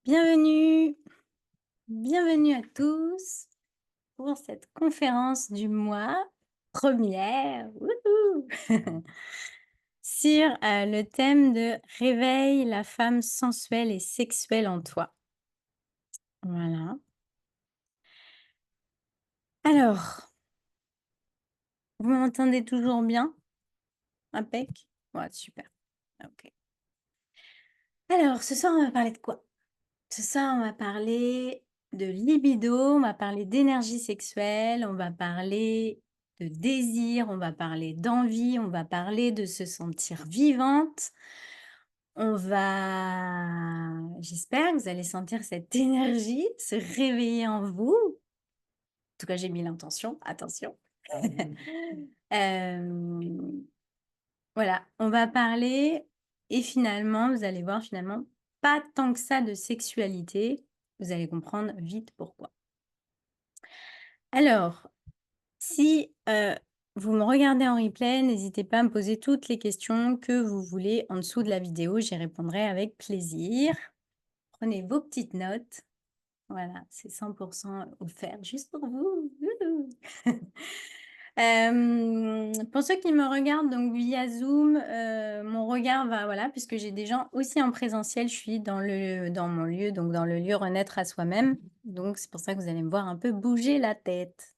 Bienvenue, bienvenue à tous pour cette conférence du mois, première, wouhou, sur le thème de réveille la femme sensuelle et sexuelle en toi. Voilà. Alors, vous m'entendez toujours bien? Impec? Ouais, super. Ok. Alors, ce soir, on va parler de quoi? Ce soir, on va parler de libido, on va parler d'énergie sexuelle, on va parler de désir, on va parler d'envie, on va parler de se sentir vivante. On va j'espère que vous allez sentir cette énergie se réveiller en vous. En tout cas, j'ai mis l'intention, attention. Hem, voilà, on va parler et finalement, vous allez voir finalement, pas tant que ça de sexualité. Vous allez comprendre vite pourquoi. Alors, si, vous me regardez en replay, n'hésitez pas à me poser toutes les questions que vous voulez en dessous de la vidéo, j'y répondrai avec plaisir. Prenez vos petites notes. Voilà, c'est 100 offert juste pour vous. Wouhou! Pour ceux qui me regardent donc via Zoom, mon regard va voilà, puisque j'ai des gens aussi en présentiel, je suis dans mon lieu, donc dans le lieu Renaître à soi-même, donc c'est pour ça que vous allez me voir un peu bouger la tête.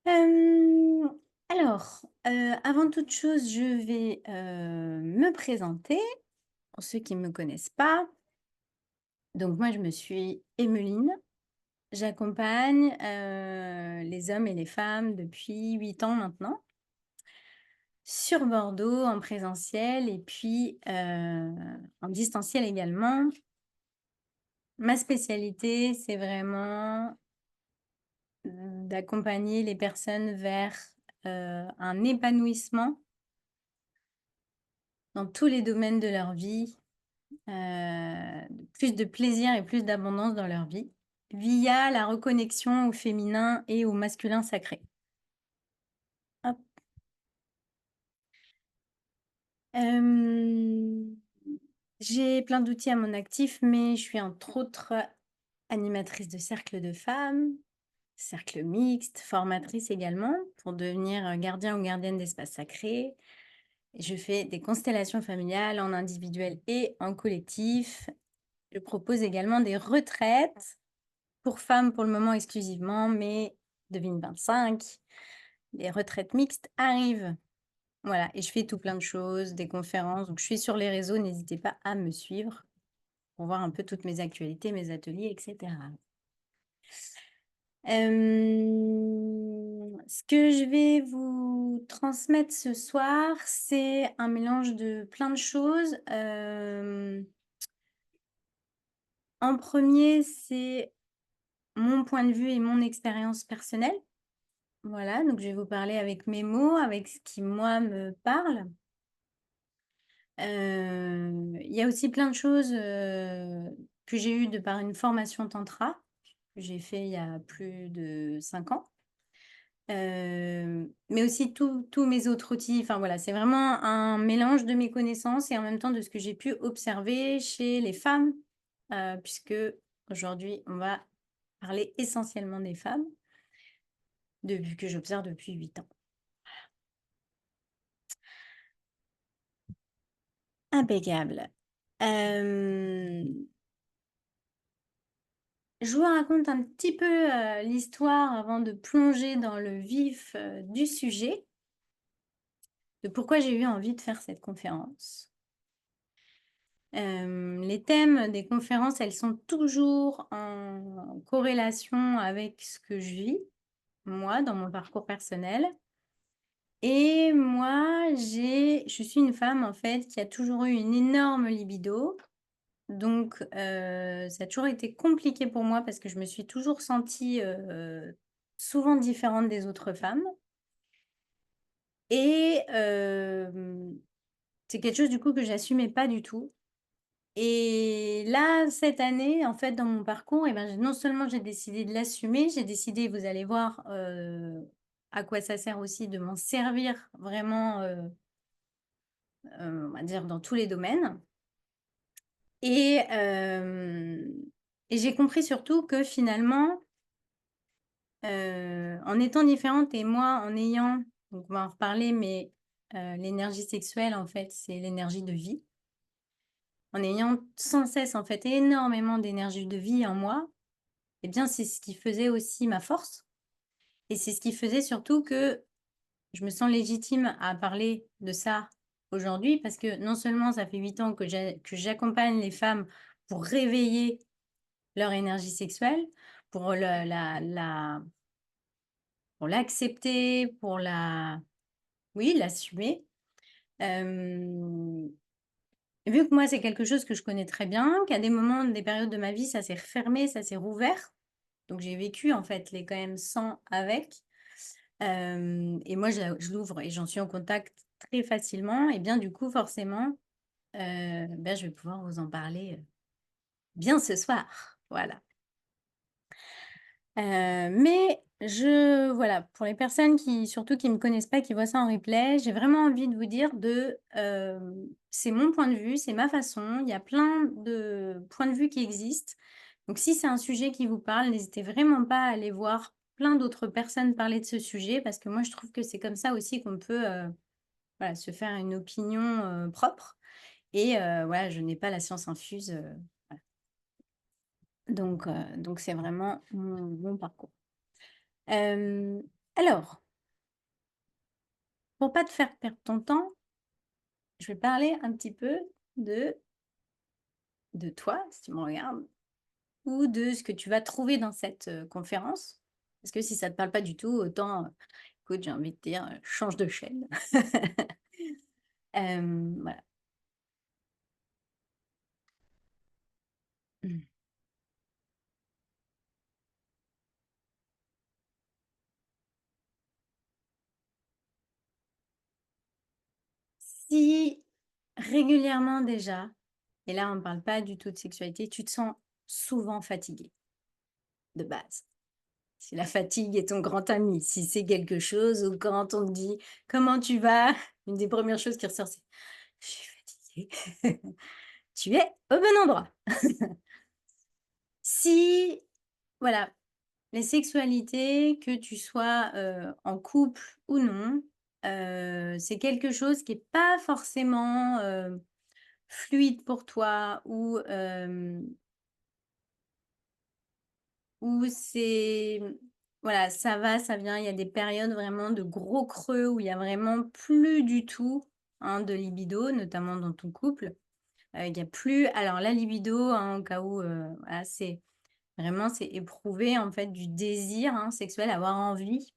Hem, alors, avant toute chose, je vais, me présenter pour ceux qui ne me connaissent pas. Donc moi, je me suis Emmeline. J'accompagne, les hommes et les femmes depuis 8 ans maintenant, sur Bordeaux en présentiel et puis, en distanciel également. Ma spécialité, c'est vraiment, d'accompagner les personnes vers, un épanouissement dans tous les domaines de leur vie, plus de plaisir et plus d'abondance dans leur vie, via la reconnexion au féminin et au masculin sacré. Hop. Hem, j'ai plein d'outils à mon actif, mais je suis entre autres animatrice de cercles de femmes, cercles mixtes, formatrice également pour devenir, gardien ou gardienne d'espaces sacrés. Je fais des constellations familiales en individuel et en collectif. Je propose également des retraites pour femmes pour le moment exclusivement, mais 2025, les retraites mixtes arrivent. Voilà, et je fais tout plein de choses, des conférences, donc je suis sur les réseaux, n'hésitez pas à me suivre pour voir un peu toutes mes actualités, mes ateliers, et cetera. Ce que je vais vous transmettre ce soir, c'est un mélange de plein de choses. En premier, c'est mon point de vue et mon expérience personnelle. Voilà, donc je vais vous parler avec mes mots, avec ce qui moi me parle. Il y a aussi plein de choses, que j'ai eues de par une formation tantra, que j'ai fait il y a plus de 5 ans. Mais aussi tous mes autres outils, enfin voilà, c'est vraiment un mélange de mes connaissances et en même temps de ce que j'ai pu observer chez les femmes, puisque aujourd'hui on va parler essentiellement des femmes, depuis que j'observe depuis 8 ans. Impeccable. Hem Je vous raconte un petit peu, l'histoire avant de plonger dans le vif, du sujet, de pourquoi j'ai eu envie de faire cette conférence. Les thèmes des conférences, elles sont toujours en corrélation avec ce que je vis, moi, dans mon parcours personnel et moi, je suis une femme, en fait, qui a toujours eu une énorme libido. Donc, ça a toujours été compliqué pour moi parce que je me suis toujours sentie, souvent différente des autres femmes et c'est quelque chose du coup que j'assumais pas du tout et là, cette année, en fait, dans mon parcours et ben, j'ai non seulement j'ai décidé de l'assumer, j'ai décidé, vous allez voir, à quoi ça sert aussi de m'en servir vraiment, on va dire dans tous les domaines Et hem et j'ai compris surtout que finalement, en étant différente et moi en ayant donc on va en reparler, mais l'énergie sexuelle, en fait, c'est l'énergie de vie. En ayant sans cesse, en fait, énormément d'énergie de vie en moi, eh bien, c'est ce qui faisait aussi ma force et c'est ce qui faisait surtout que je me sens légitime à parler de ça aujourd'hui parce que non seulement ça fait 8 ans que j'accompagne les femmes pour réveiller leur énergie sexuelle, pour le la pour l'accepter, pour la oui, l'assumer. Hem, Vu que moi, c'est quelque chose que je connais très bien, qu'à des moments, des périodes de ma vie, ça s'est refermé, ça s'est rouvert. Donc j'ai vécu en fait les quand même sans avec. Et moi je l'ouvre et j'en suis en contact très facilement et bien du coup forcément, je vais pouvoir vous en parler, bien ce soir. Voilà. Mais voilà, pour les personnes qui surtout qui me connaissent pas, qui voient ça en replay, j'ai vraiment envie de vous dire c'est mon point de vue, c'est ma façon. Il y a plein de points de vue qui existent. Donc si c'est un sujet qui vous parle, n'hésitez vraiment pas à aller voir plein d'autres personnes parler de ce sujet parce que moi je trouve que c'est comme ça aussi qu'on peut, voilà, se faire une opinion, propre et voilà, je n'ai pas la science infuse, voilà. Donc c'est vraiment mon parcours. Hem, alors, pour pas te faire perdre ton temps, je vais parler un petit peu de de toi, si tu me regardes, ou de ce que tu vas trouver dans cette, conférence. Parce que si ça te parle pas du tout, autant, écoute, j'ai envie de dire, change de chaîne. Voilà. Mmh. Si régulièrement déjà, et là on ne parle pas du tout de sexualité, tu te sens souvent fatigué, de base. Si la fatigue est ton grand ami, si c'est quelque chose où quand on te dit: «Comment tu vas?» une des premières choses qui ressort, c'est: «Je suis fatiguée». Tu es au bon endroit. Si, voilà, les sexualités, que tu sois, en couple ou non, c'est quelque chose qui est pas forcément, fluide pour toi ou c'est voilà, ça va, ça vient. Il y a des périodes vraiment de gros creux où il y a vraiment plus du tout, hein, de libido, notamment dans ton couple. Il y a plus alors la libido, hein, au cas où, voilà, c'est vraiment c'est éprouver, en fait, du désir, hein, sexuel, avoir envie,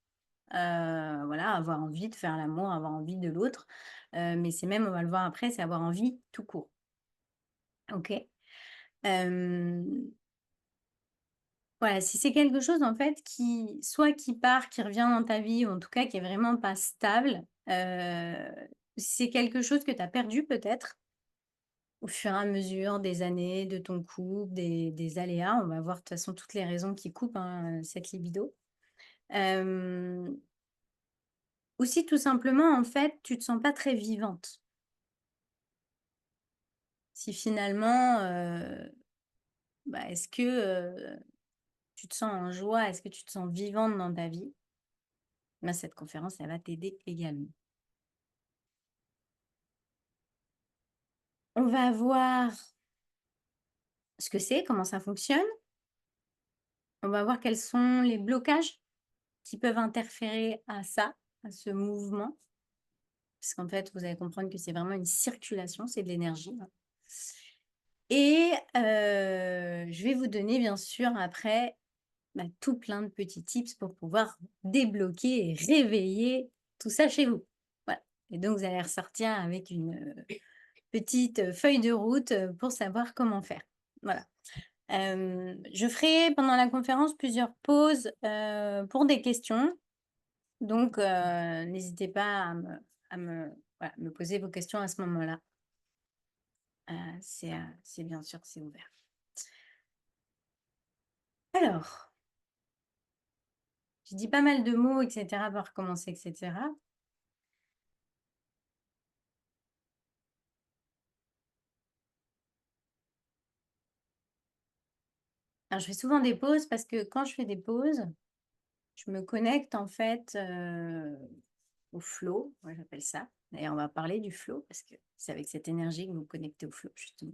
voilà, avoir envie de faire l'amour, avoir envie de l'autre. Mais c'est même, on va le voir après, c'est avoir envie tout court. OK? Hem Voilà, si c'est quelque chose en fait qui soit qui part, qui revient dans ta vie ou en tout cas qui est vraiment pas stable, si c'est quelque chose que tu as perdu peut-être au fur et à mesure des années, de ton couple, des aléas, on va voir de toute façon toutes les raisons qui coupent, hein, cette libido. Hem, ou si tout simplement en fait tu te sens pas très vivante. Si finalement, est-ce que, tu te sens en joie? Est-ce que tu te sens vivante dans ta vie? Bah, cette conférence, elle va t'aider également. On va voir ce que c'est, comment ça fonctionne. On va voir quels sont les blocages qui peuvent interférer à ça, à ce mouvement. Parce qu'en fait, vous allez comprendre que c'est vraiment une circulation, c'est de l'énergie, hein. Et je vais vous donner bien sûr après, tout plein de petits tips pour pouvoir débloquer et réveiller tout ça chez vous. Voilà. Et donc vous allez ressortir avec une, petite, feuille de route, pour savoir comment faire. Voilà. Je ferai pendant la conférence plusieurs pauses, pour des questions. Donc, n'hésitez pas voilà, me poser vos questions à ce moment-là. C'est bien sûr, c'est ouvert. Alors, j'ai dit pas mal de mots et cetera pour commencer et cetera. Alors, je fais souvent des pauses parce que quand je fais des pauses, je me connecte en fait, au flow, moi j'appelle ça. D'ailleurs, on va parler du flow parce que c'est avec cette énergie que vous vous connectez au flow, justement.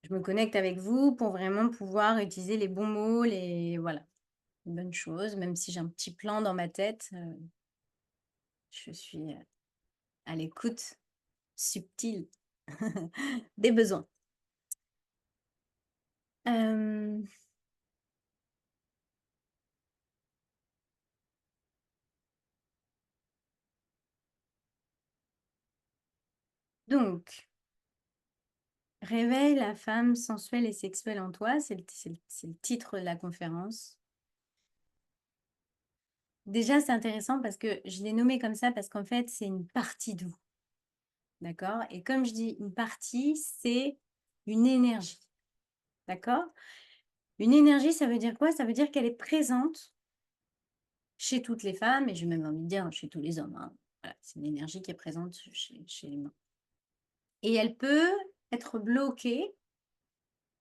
Je me connecte avec vous pour vraiment pouvoir utiliser les bons mots, les voilà, les bonnes choses, même si j'ai un petit plan dans ma tête, je suis, à l'écoute subtile des besoins. Hem, donc «Réveille la femme sensuelle et sexuelle en toi», c'est le titre de la conférence. Déjà, c'est intéressant parce que je l'ai nommé comme ça parce qu'en fait, c'est une partie de vous, d'accord? Et comme je dis, une partie, c'est une énergie, d'accord? Une énergie, ça veut dire quoi? Ça veut dire qu'elle est présente chez toutes les femmes et j'ai même envie de dire chez tous les hommes, hein. Voilà, c'est une énergie qui est présente chez l'humain. Et elle peut être bloquée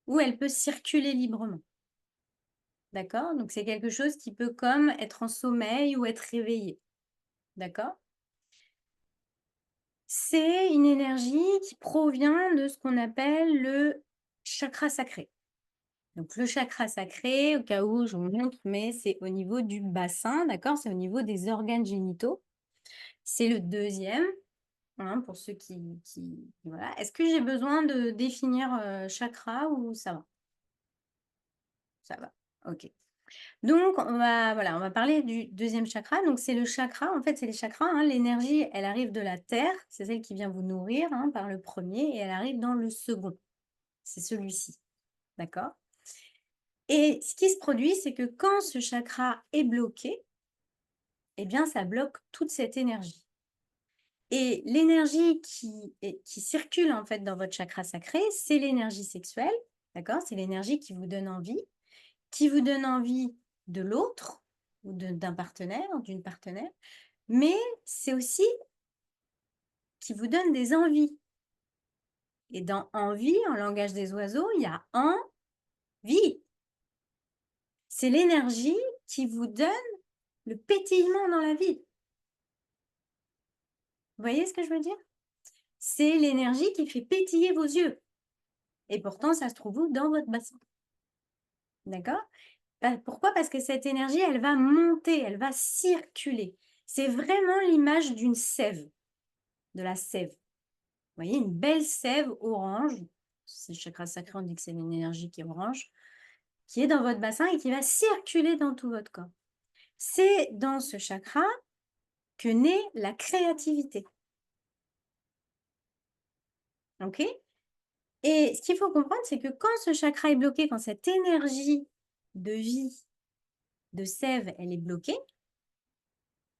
ou elle peut circuler librement, d'accord? Donc c'est quelque chose qui peut comme être en sommeil ou être réveillé, d'accord? C'est une énergie qui provient de ce qu'on appelle le chakra sacré. Donc le chakra sacré, au cas où je vous montre, mais c'est au niveau du bassin, d'accord? C'est au niveau des organes génitaux. C'est le deuxième, hein, pour ceux qui voilà. Est-ce que j'ai besoin de définir, chakra ou ça va? Ça va, OK. Donc on va parler du deuxième chakra. Donc c'est le chakra, en fait, c'est les chakras, hein. L'énergie, elle arrive de la terre, c'est celle qui vient vous nourrir, hein, par le premier, et elle arrive dans le second, c'est celui-ci, d'accord? Et ce qui se produit, c'est que quand ce chakra est bloqué, eh bien, ça bloque toute cette énergie. Et l'énergie qui circule, en fait, dans votre chakra sacré, c'est l'énergie sexuelle, d'accord? C'est l'énergie qui vous donne envie de l'autre ou d'un partenaire ou d'une partenaire, mais c'est aussi qui vous donne des envies. Et dans envie, en langage des oiseaux, il y a envie. C'est l'énergie qui vous donne le pétillement dans la vie. Vous voyez ce que je veux dire? C'est l'énergie qui fait pétiller vos yeux. Et pourtant, ça se trouve où? Dans votre bassin. D'accord? Pourquoi? Parce que cette énergie, elle va monter, elle va circuler. C'est vraiment l'image d'une sève, de la sève. Vous voyez, une belle sève orange. C'est le chakra sacré, on dit que c'est une énergie qui est orange, qui est dans votre bassin et qui va circuler dans tout votre corps. C'est dans ce chakra que naît la créativité. OK? Et ce qu'il faut comprendre, c'est que quand ce chakra est bloqué, quand cette énergie de vie, de sève, elle est bloquée,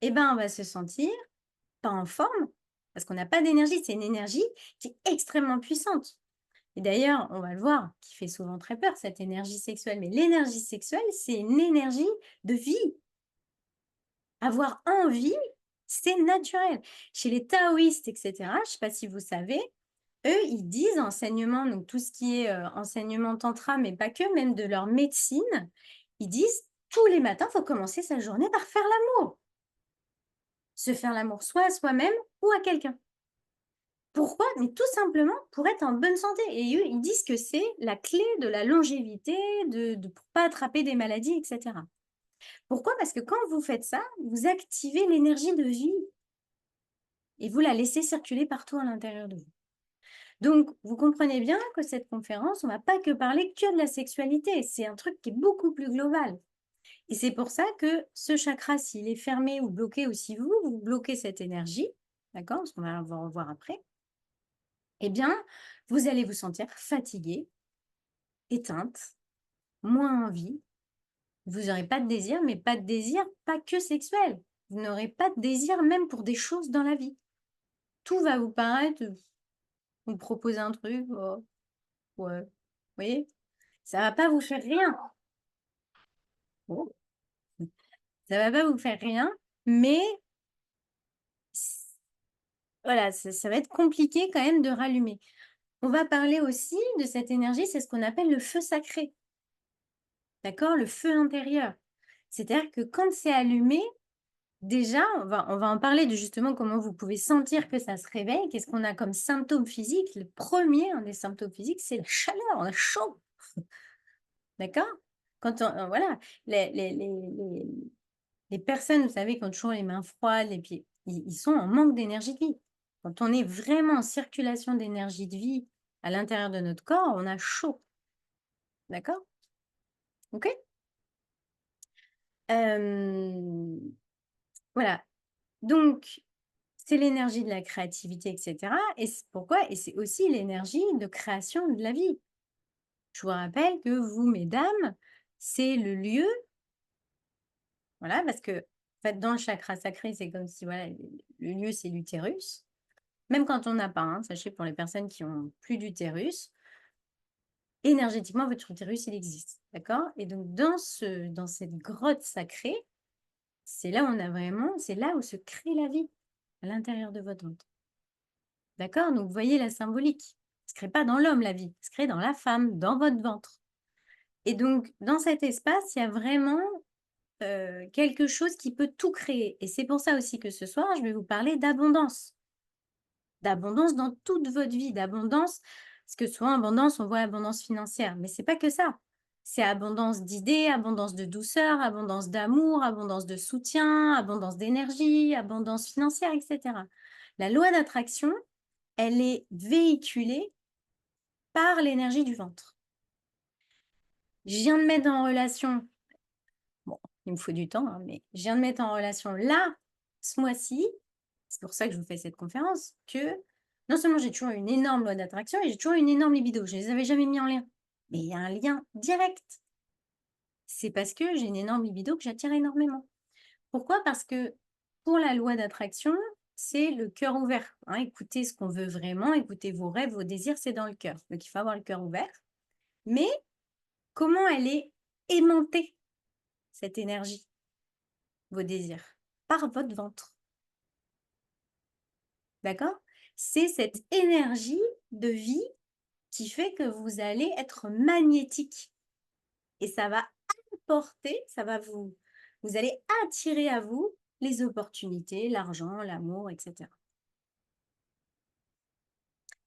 eh ben, on va se sentir pas en forme, parce qu'on n'a pas d'énergie. C'est une énergie qui est extrêmement puissante. Et d'ailleurs, on va le voir, qui fait souvent très peur, cette énergie sexuelle. Mais l'énergie sexuelle, c'est une énergie de vie. Avoir envie, c'est naturel. Chez les taoïstes, etc., je ne sais pas si vous savez, eux, ils disent enseignement, donc tout ce qui est enseignement tantra, mais pas que, même de leur médecine, ils disent tous les matins, il faut commencer sa journée par faire l'amour. Se faire l'amour soit à soi-même ou à quelqu'un. Pourquoi? Mais tout simplement pour être en bonne santé. Et eux, ils disent que c'est la clé de la longévité, pour pas attraper des maladies, etc. Pourquoi? Parce que quand vous faites ça, vous activez l'énergie de vie et vous la laissez circuler partout à l'intérieur de vous. Donc, vous comprenez bien que cette conférence, on va pas que parler que de la sexualité. C'est un truc qui est beaucoup plus global. Et c'est pour ça que ce chakra, s'il est fermé ou bloqué, ou si vous, vous bloquez cette énergie, d'accord? Parce qu'on va en revoir après, eh bien, vous allez vous sentir fatigué, éteinte, moins envie. Vous n'aurez pas de désir, mais pas de désir, pas que sexuel. Vous n'aurez pas de désir même pour des choses dans la vie. Tout va vous paraître, on me propose un truc, oh, ouais. Vous voyez? Ça va pas vous faire rien. Bon, ça va pas vous faire rien, mais voilà, ça va être compliqué quand même de rallumer. On va parler aussi de cette énergie, c'est ce qu'on appelle le feu sacré, d'accord? Le feu intérieur. C'est-à-dire que quand c'est allumé, déjà, on va en parler de justement comment vous pouvez sentir que ça se réveille. Qu'est-ce qu'on a comme symptômes physiques? Le premier, un des symptômes physiques, c'est la chaleur, on a chaud, d'accord? Quand on voilà, les personnes, vous savez, qui ont toujours les mains froides et puis ils sont en manque d'énergie de vie. Quand on est vraiment en circulation d'énergie de vie à l'intérieur de notre corps, on a chaud, d'accord? OK? Hem, voilà, donc c'est l'énergie de la créativité et cetera et c'est pourquoi et c'est aussi l'énergie de création de la vie. Je vous rappelle que vous, mesdames, c'est le lieu voilà, parce que en fait, dans le chakra sacré, c'est comme si, voilà, le lieu, c'est l'utérus. Même quand on n'a pas, hein, sachez pour les personnes qui ont plus d'utérus, énergétiquement, votre utérus, il existe, d'accord? Et donc dans cette grotte sacrée, c'est là où on a vraiment c'est là où se crée la vie, à l'intérieur de votre ventre, d'accord? Donc vous voyez la symbolique. Elle se crée pas dans l'homme, la vie, elle se crée dans la femme, dans votre ventre. Et donc dans cet espace, il y a vraiment, quelque chose qui peut tout créer et c'est pour ça aussi que ce soir, je vais vous parler d'abondance. D'abondance dans toute votre vie, d'abondance, parce que souvent abondance, on voit abondance financière, mais c'est pas que ça. C'est abondance d'idées, abondance de douceur, abondance d'amour, abondance de soutien, abondance d'énergie, abondance financière, et cetera. La loi d'attraction, elle est véhiculée par l'énergie du ventre. Je viens de mettre en relation, bon, il me faut du temps, hein, mais je viens de mettre en relation là, ce mois-ci, c'est pour ça que je vous fais cette conférence, que non seulement j'ai toujours une énorme loi d'attraction et j'ai toujours une énorme libido. Je les avais jamais mis en lien. Mais il y a un lien direct. C'est parce que j'ai une énorme libido que j'attire énormément. Pourquoi? Parce que pour la loi d'attraction, c'est le cœur ouvert, hein. Écoutez ce qu'on veut vraiment, écoutez vos rêves, vos désirs, c'est dans le cœur. Donc il faut avoir le cœur ouvert. Mais comment elle est aimantée, cette énergie, vos désirs? Par votre ventre. D'accord? C'est cette énergie de vie qui fait que vous allez être magnétique et ça va apporter, ça va vous allez attirer à vous les opportunités, l'argent, l'amour, et cetera.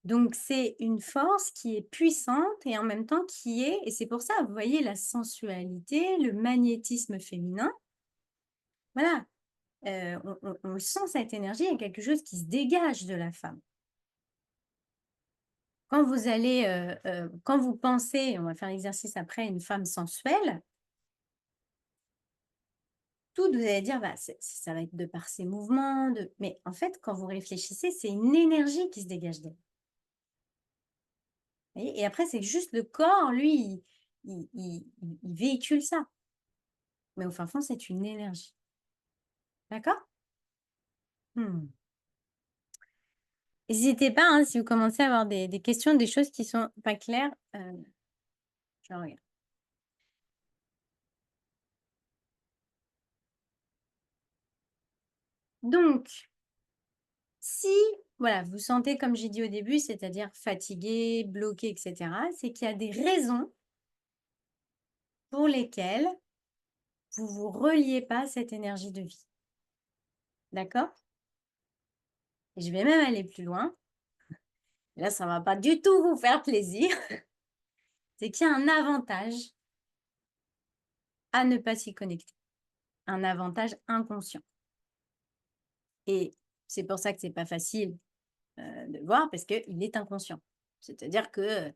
Donc c'est une force qui est puissante et en même temps qui est et c'est pour ça, vous voyez la sensualité, le magnétisme féminin, voilà, on sent cette énergie, il y a quelque chose qui se dégage de la femme. Quand vous allez, quand vous pensez, on va faire l'exercice après, une femme sensuelle, tout vous allez dire: «Bah, ça va être de par ses mouvements, de» mais en fait, quand vous réfléchissez, c'est une énergie qui se dégage d'elle. Vous voyez? Et après, c'est juste le corps, lui, il véhicule ça. Mais au fin fond, c'est une énergie. D'accord? Mmh. N'hésitez pas, hein, si vous commencez à avoir des questions, des choses qui sont pas claires, je regarde. Donc si, voilà, vous sentez comme j'ai dit au début, c'est-à-dire fatigué, bloqué et cetera, c'est qu'il y a des raisons pour lesquelles vous vous reliez pas à cette énergie de vie. D'accord? Et je vais même aller plus loin. Là, ça va pas du tout vous faire plaisir. C'est qu'il y a un avantage à ne pas s'y connecter. Un avantage inconscient. Et c'est pour ça que c'est pas facile, de voir parce qu'il est inconscient. C'est-à-dire que,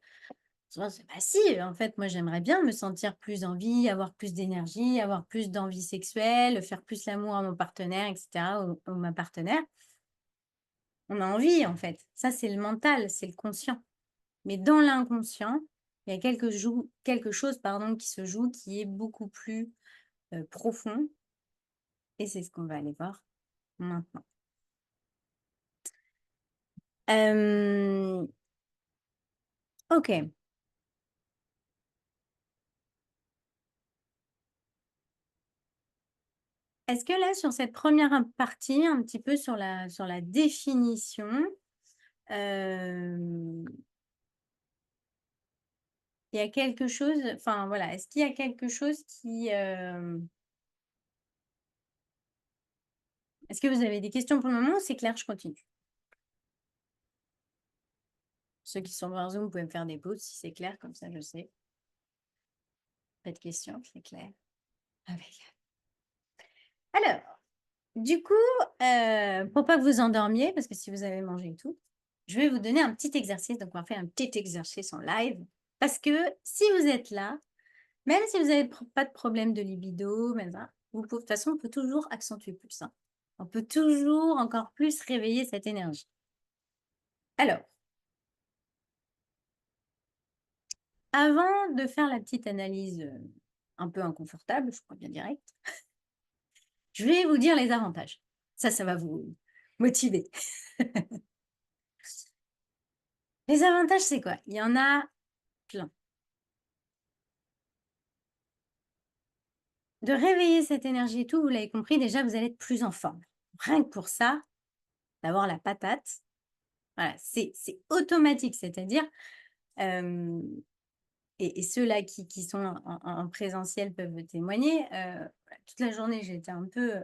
souvent c'est facile. En fait, moi, j'aimerais bien me sentir plus en vie, avoir plus d'énergie, avoir plus d'envie sexuelle, faire plus l'amour à mon partenaire et cetera, ou ma partenaire. On a envie, en fait. Ça, c'est le mental, c'est le conscient. Mais dans l'inconscient, il y a quelque chose, pardon, qui se joue, qui est beaucoup plus, profond et c'est ce qu'on va aller voir maintenant. Hem, OK. Est-ce que là, sur cette première partie, un petit peu sur la définition, hem Il y a quelque chose, enfin voilà, est-ce qu'il y a quelque chose qui, est-ce que vous avez des questions pour le moment ou c'est clair, je continue? Ceux qui sont dans Zoom, vous pouvez me faire des pauses si c'est clair, comme ça je sais. Pas de questions, c'est clair. Impeccable. Alors, du coup, pour pas que vous endormiez, parce que si vous avez mangé et tout, je vais vous donner un petit exercice. Donc, on va faire un petit exercice en live. Parce que si vous êtes là, même si vous n'avez pas de problème de libido, même ça, de toute façon, on peut toujours accentuer plus, hein. On peut toujours encore plus réveiller cette énergie. Alors, avant de faire la petite analyse un peu inconfortable, je crois bien direct, je vais vous dire les avantages. Ça va vous motiver. Les avantages, c'est quoi? Il y en a plein. De réveiller cette énergie et tout, vous l'avez compris, déjà, vous allez être plus en forme. Rien que pour ça, d'avoir la patate, voilà, c'est automatique. C'est-à-dire, et ceux-là qui sont en présentiel peuvent témoigner, toute la journée, j'étais un peu,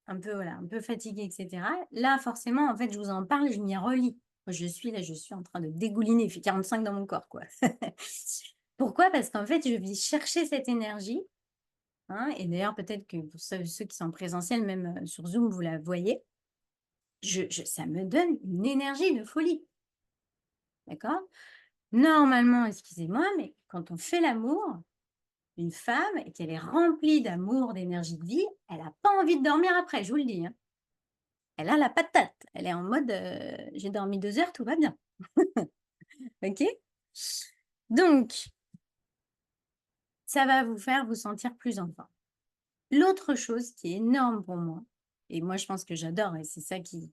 voilà, un peu fatiguée, et cetera. Là, forcément, en fait, je vous en parle, je m'y relis. Moi, je suis en train de dégouliner, il fait 45 dans mon corps, quoi. Pourquoi? Parce qu'en fait, je vais chercher cette énergie, hein, et d'ailleurs, peut-être que pour ceux qui sont en présentiel, même sur Zoom, vous la voyez, ça me donne une énergie de folie, d'accord? Normalement, excusez-moi, mais quand on fait l'amour, une femme et qu'elle est remplie d'amour, d'énergie de vie, elle n'a pas envie de dormir après, je vous le dis, hein. Elle a la patate. Elle est en mode, «J'ai dormi 2 heures, tout va bien». OK? Donc ça va vous faire vous sentir plus en forme. L'autre chose qui est énorme pour moi, et moi je pense que j'adore et c'est ça qui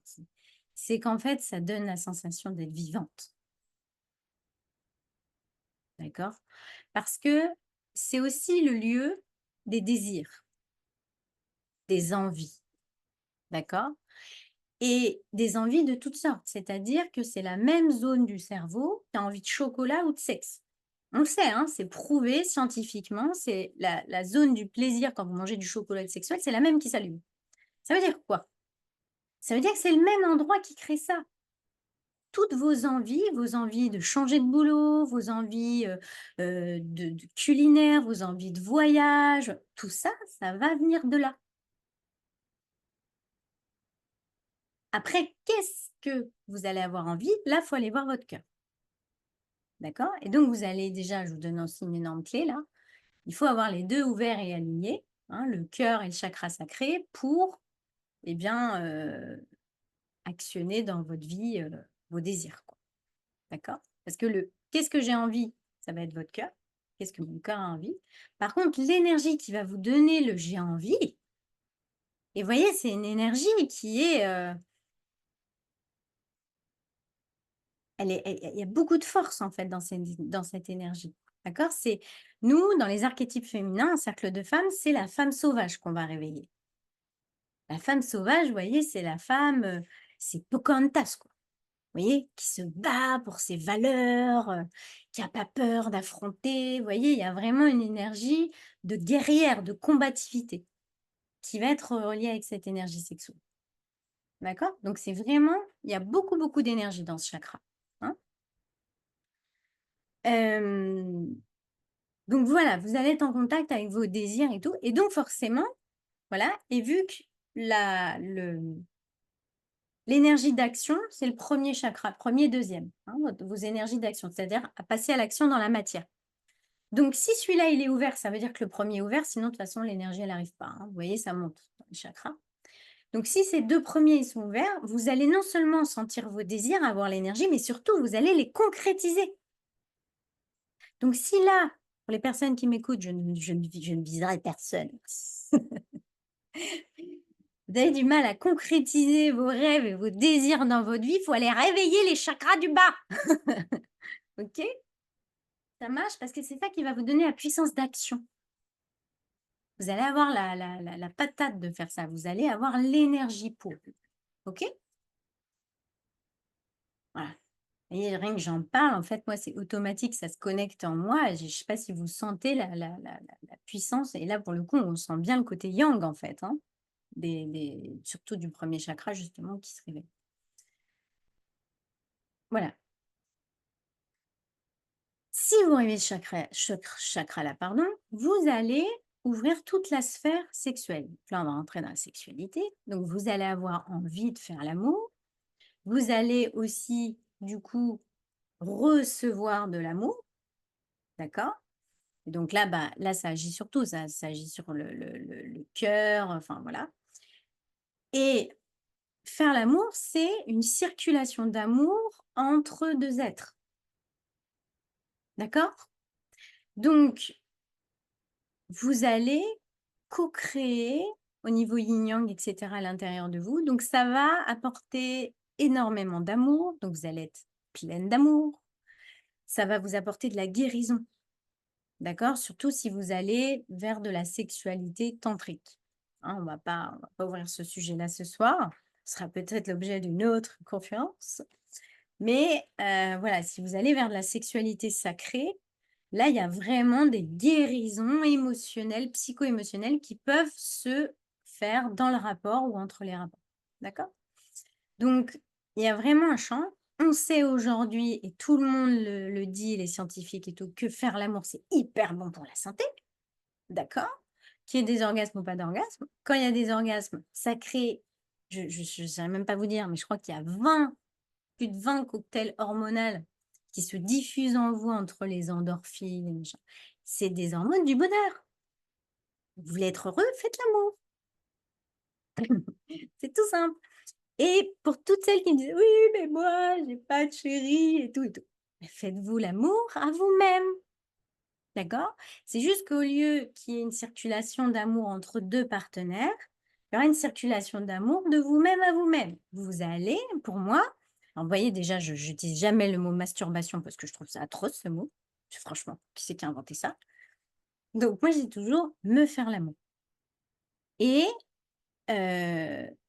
c'est qu'en fait, ça donne la sensation d'être vivante, d'accord? Parce que c'est aussi le lieu des désirs, des envies, d'accord? Et des envies de toutes sortes. C'est-à-dire que c'est la même zone du cerveau qui a envie de chocolat ou de sexe. On le sait, hein, c'est prouvé scientifiquement, c'est la zone du plaisir quand vous mangez du chocolat sexuel, c'est la même qui s'allume. Ça veut dire quoi? Ça veut dire que c'est le même endroit qui crée ça. Toutes vos envies de changer de boulot, vos envies de culinaire, vos envies de voyage, tout ça, ça va venir de là. Après, qu'est-ce que vous allez avoir envie? Là, il faut aller voir votre cœur. D'accord? Et donc, vous allez déjà, je vous donne aussi une énorme clé là. Il faut avoir les 2 ouverts et alignés, hein, le cœur et le chakra sacré pour, eh bien, actionner dans votre vie, vos désirs, quoi. D'accord? Parce que le «qu'est-ce que j'ai envie?» ça va être votre cœur. Qu'est-ce que mon cœur a envie? Par contre, l'énergie qui va vous donner le «j'ai envie», et vous voyez, c'est une énergie qui est, il y a beaucoup de force en fait dans cette énergie. D'accord? C'est nous, dans les archétypes féminins, un cercle de femmes, c'est la femme sauvage qu'on va réveiller. La femme sauvage, vous voyez, c'est la femme, c'est Pocahontas, quoi. Vous voyez? Qui se bat pour ses valeurs, qui a pas peur d'affronter. Vous voyez? Il y a vraiment une énergie de guerrière, de combativité, qui va être reliée avec cette énergie sexuelle. D'accord? Donc c'est vraiment il y a beaucoup, beaucoup d'énergie dans ce chakra, hein. Hem Donc voilà, vous allez être en contact avec vos désirs et tout et donc forcément, voilà et vu que la le l'énergie d'action, c'est le premier chakra, premier deuxième, hein, vos énergies d'action, c'est-à-dire à passer à l'action dans la matière. Donc si celui-là, il est ouvert, ça veut dire que le premier est ouvert, sinon de toute façon l'énergie elle arrive pas, hein. Vous voyez, ça monte dans les chakras. Donc si ces 2 premiers ils sont ouverts, vous allez non seulement sentir vos désirs, avoir l'énergie, mais surtout vous allez les concrétiser. Donc si là, pour les personnes qui m'écoutent, je ne viserai personne. Vous avez du mal à concrétiser vos rêves et vos désirs dans votre vie, il faut aller réveiller les chakras du bas. OK? Ça marche parce que c'est ça qui va vous donner la puissance d'action. Vous allez avoir la patate de faire ça, vous allez avoir l'énergie pour. OK? Voilà. Et rien que j'en parle, en fait, moi, c'est automatique, ça se connecte en moi. Je sais pas si vous sentez la puissance et là, pour le coup, on sent bien le côté yang, en fait, hein, des surtout du premier chakra, justement, qui se réveille. Voilà. Si vous réveillez ce chakra-là, pardon, vous allez ouvrir toute la sphère sexuelle. Donc là, on va rentrer dans la sexualité. Donc, vous allez avoir envie de faire l'amour. Vous allez aussi, du coup, recevoir de l'amour, d'accord? Et donc là, bah, là, ça agit sur tout, ça agit sur le cœur, enfin voilà. Et faire l'amour, c'est une circulation d'amour entre 2 êtres, d'accord? Donc, vous allez co-créer au niveau yin-yang, et cetera, à l'intérieur de vous. Donc ça va apporter énormément d'amour, donc vous allez être pleine d'amour. Ça va vous apporter de la guérison. D'accord? Surtout si vous allez vers de la sexualité tantrique. Hein, on va pas ouvrir ce sujet-là ce soir. Ce sera peut-être l'objet d'une autre conférence. Mais voilà, si vous allez vers de la sexualité sacrée, là, il y a vraiment des guérisons émotionnelles, psycho-émotionnelles qui peuvent se faire dans le rapport ou entre les rapports. D'accord? Donc, il y a vraiment un champ. On sait aujourd'hui, et tout le monde le dit, les scientifiques et tout, que faire l'amour, c'est hyper bon pour la santé, d'accord? Qu'il y ait des orgasmes ou pas d'orgasme. Quand il y a des orgasmes, ça crée, je ne saurais même pas vous dire, mais je crois qu'il y a 20, plus de 20 cocktails hormonaux qui se diffusent en vous entre les endorphines, les machins. C'est des hormones du bonheur. Vous voulez être heureux, faites l'amour. C'est tout simple. Et pour toutes celles qui me disent: «Oui, mais moi, j'ai pas de chéri et tout et tout». Mais faites-vous l'amour à vous-même, d'accord? C'est juste qu'au lieu qu'il y ait une circulation d'amour entre 2 partenaires, il y aura une circulation d'amour de vous-même à vous-même. Vous allez, pour moi, alors vous voyez déjà, je j'utilise jamais le mot masturbation parce que je trouve ça atroce ce mot. Franchement, qui c'est qui a inventé ça? Donc moi, je dis toujours: «Me faire l'amour» et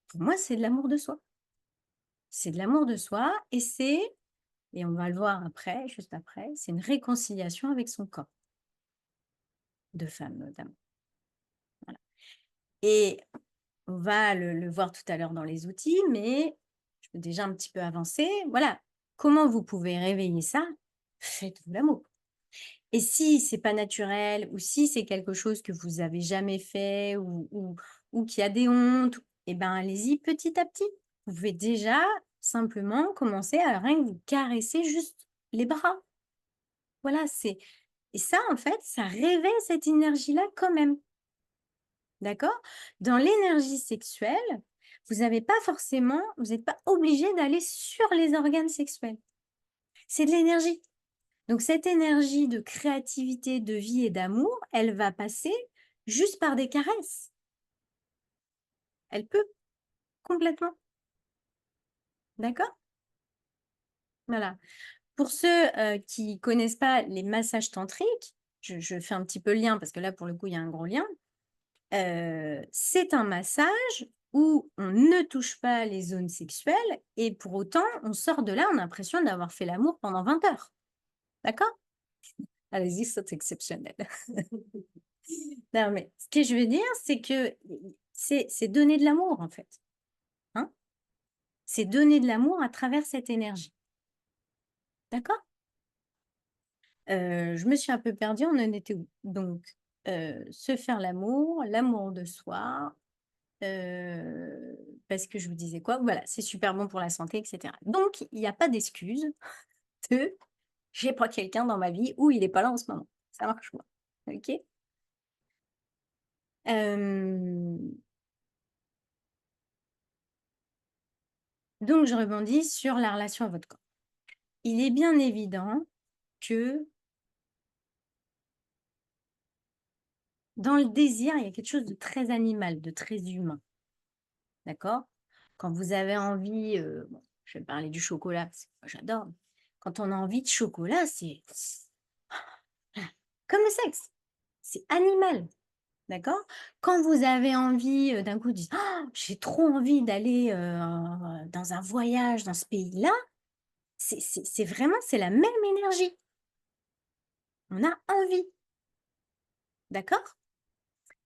pour moi, c'est de l'amour de soi. C'est de l'amour de soi et on va le voir après, juste après, c'est une réconciliation avec son corps de femme, d'âme, voilà. Et on va le voir tout à l'heure dans les outils, mais je peux déjà un petit peu avancer. Voilà, comment vous pouvez réveiller ça? Faites-vous l'amour. Et si c'est pas naturel ou si c'est quelque chose que vous avez jamais fait ou qu'il y a des hontes, et ben, allez-y petit à petit. Vous pouvez déjà simplement commencer à rien que vous caresser juste les bras. Voilà, c'est et ça, en fait, ça réveille cette énergie-là quand même, d'accord? Dans l'énergie sexuelle, vous n'êtes pas obligé d'aller sur les organes sexuels. C'est de l'énergie. Donc cette énergie de créativité, de vie et d'amour, elle va passer juste par des caresses. Elle peut, complètement, d'accord? Voilà. Pour ceux, qui connaissent pas les massages tantriques, je fais un petit peu le lien parce que là, pour le coup, il y a un gros lien. C'est un massage où on ne touche pas les zones sexuelles et pour autant, on sort de là, on a l'impression d'avoir fait l'amour pendant 20 heures. D'accord? Allez-y, c'est exceptionnel. Non, mais ce que je veux dire, c'est que c'est donner de l'amour, en fait, hein? C'est donner de l'amour à travers cette énergie. D'accord? Je me suis un peu perdue, on en était où? Donc, se faire l'amour, l'amour de soi, parce que je vous disais quoi? Voilà, c'est super bon pour la santé et cetera. Donc il y a pas d'excuse de: «J'ai pas quelqu'un dans ma vie» ou «Il est pas là en ce moment». Ça marche pas. OK? Hem, donc je rebondis sur la relation à votre corps. Il est bien évident que dans le désir, il y a quelque chose de très animal, de très humain, d'accord? Quand vous avez envie, bon, je vais parler du chocolat, parce que moi j'adore. Quand on a envie de chocolat, c'est comme le sexe, c'est animal, d'accord? Quand vous avez envie, d'un coup, de dire: «Ah, j'ai trop envie d'aller, dans un voyage dans ce pays-là», C'est vraiment, c'est la même énergie. On a envie, d'accord?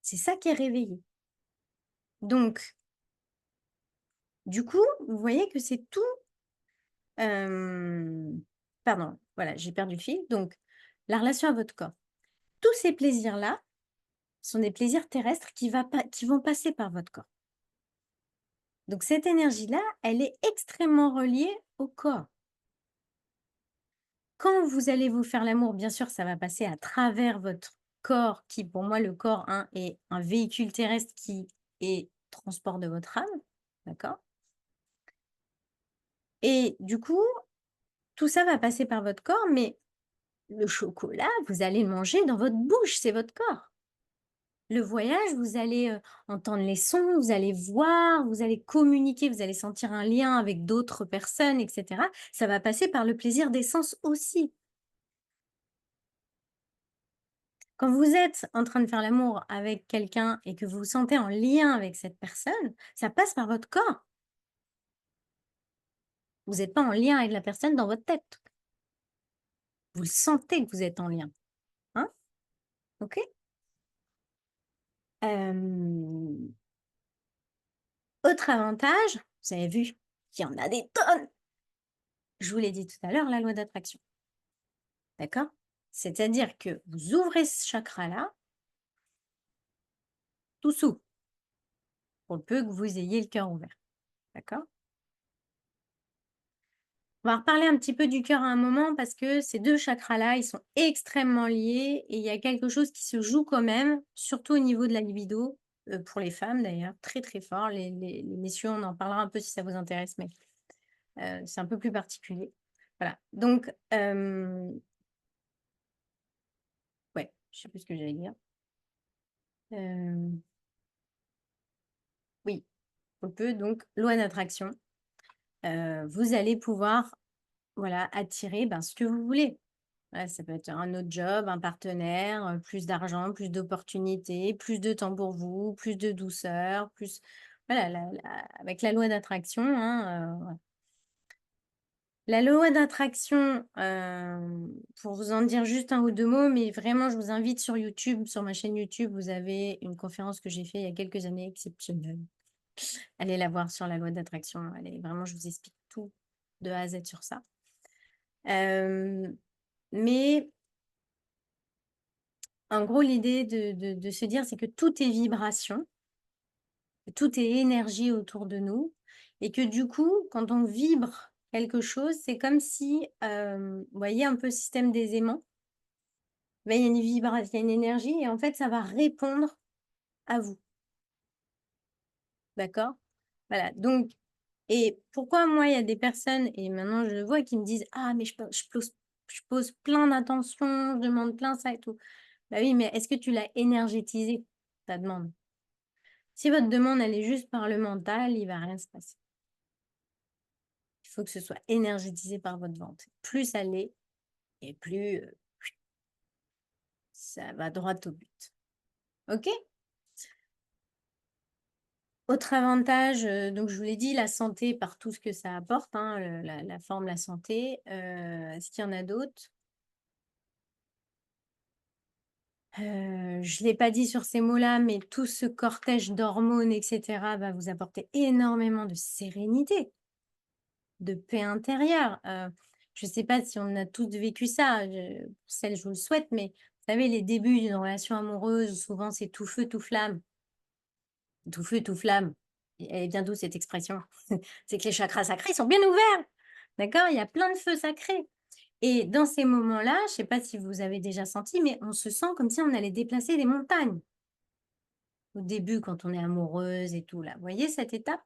C'est ça qui est réveillé. Donc, du coup, vous voyez que c'est tout, pardon, voilà, j'ai perdu le fil. Donc, la relation à votre corps. Tous ces plaisirs-là sont des plaisirs terrestres qui vont passer par votre corps. Donc cette énergie-là, elle est extrêmement reliée au corps. Quand vous allez vous faire l'amour, bien sûr, ça va passer à travers votre corps qui, pour moi, le corps, hein, est un véhicule terrestre qui est transport de votre âme, d'accord? Et du coup, tout ça va passer par votre corps, mais le chocolat, vous allez le manger dans votre bouche, c'est votre corps. Le voyage, vous allez, entendre les sons, vous allez voir, vous allez communiquer, vous allez sentir un lien avec d'autres personnes et cetera. Ça va passer par le plaisir des sens aussi. Quand vous êtes en train de faire l'amour avec quelqu'un et que vous vous sentez en lien avec cette personne, ça passe par votre corps. Vous n'êtes pas en lien avec la personne dans votre tête. Vous le sentez que vous êtes en lien, hein? OK? Hem, Autre avantage, vous avez vu qu'il y en a des tonnes! Je vous l'ai dit tout à l'heure, la loi d'attraction, d'accord? C'est-à-dire que vous ouvrez ce chakra-là, tout s'ouvre, pour peu que vous ayez le cœur ouvert, d'accord? On va reparler un petit peu du cœur à un moment parce que ces 2 chakras-là, ils sont extrêmement liés et il y a quelque chose qui se joue quand même, surtout au niveau de la libido, pour les femmes d'ailleurs, très, très fort. Les messieurs, on en parlera un peu si ça vous intéresse, mais c'est un peu plus particulier. Voilà, donc ouais, je sais plus ce que j'allais dire. Hem, oui, on peut donc loi d'attraction, vous allez pouvoir, voilà, attirer, ben, ce que vous voulez. Ouais, ça peut être un autre job, un partenaire, plus d'argent, plus d'opportunités, plus de temps pour vous, plus de douceur, plus voilà, avec la loi d'attraction, hein, ouais. La loi d'attraction, pour vous en dire juste un ou 2 mots, mais vraiment je vous invite sur YouTube, sur ma chaîne YouTube, vous avez une conférence que j'ai fait il y a quelques années exceptionnelle. Allez la voir sur la loi d'attraction, elle est vraiment je vous explique tout de A à Z sur ça. Hem, mais en gros, l'idée de se dire, c'est que tout est vibration, que tout est énergie autour de nous et que du coup, quand on vibre quelque chose, c'est comme si, vous voyez un peu le système des aimants? Ben, il y a une il y a une énergie et en fait, ça va répondre à vous, d'accord? Voilà, donc et pourquoi moi, il y a des personnes et maintenant je le vois qui me disent: «Ah mais je pose plein d'intentions, je demande plein ça et tout». Bah oui, mais est-ce que tu l'as énergétisé ta demande? Si votre demande, elle est juste par le mental, il va rien se passer. Il faut que ce soit énergétisé par votre ventre. Plus ça l'est et plus, ça va droit au but. OK? Autre avantage, donc je vous l'ai dit, la santé par tout ce que ça apporte, hein, la forme, la santé. Est-ce qu'il y en a d'autres? Je ne l'ai pas dit sur ces mots-là, mais tout ce cortège d'hormones et cetera va vous apporter énormément de sérénité. De paix intérieure. Je ne sais pas si on a toutes vécu ça, pour celles, je vous le souhaite, mais vous savez, les débuts d'une relation amoureuse, souvent c'est tout feu, tout flamme. Tout feu, tout flamme. Et elle est bien d'où cette expression? C'est que les chakras sacrés sont bien ouverts, d'accord? Il y a plein de feux sacrés et dans ces moments-là, je ne sais pas si vous avez déjà senti, mais on se sent comme si on allait déplacer des montagnes. Au début, quand on est amoureuse et tout là, vous voyez cette étape?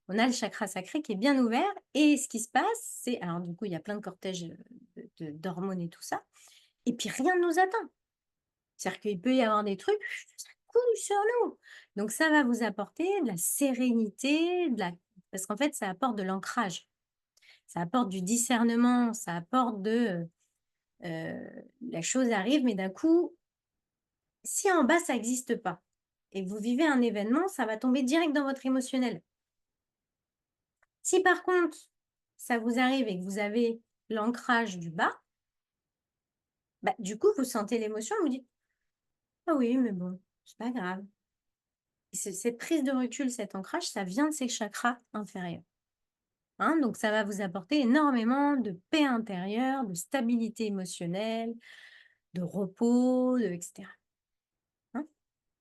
On a le chakra sacré qui est bien ouvert et ce qui se passe, c'est alors du coup, il y a plein de cortèges, d'hormones et tout ça et puis rien ne nous atteint. C'est-à-dire qu'il peut y avoir des trucs, ça coule sur nous. Donc ça va vous apporter de la sérénité, de la parce qu'en fait, ça apporte de l'ancrage, ça apporte du discernement, ça apporte la chose arrive, mais d'un coup, si en bas ça n'existe pas et que vous vivez un événement, ça va tomber direct dans votre émotionnel. Si par contre, ça vous arrive et que vous avez l'ancrage du bas, bah, du coup, vous sentez l'émotion, vous dites: «Ah oui, mais bon, c'est pas grave». Et cette prise de recul, cet ancrage, ça vient de ces chakras inférieurs, hein, donc ça va vous apporter énormément de paix intérieure, de stabilité émotionnelle, de repos, et cetera, hein.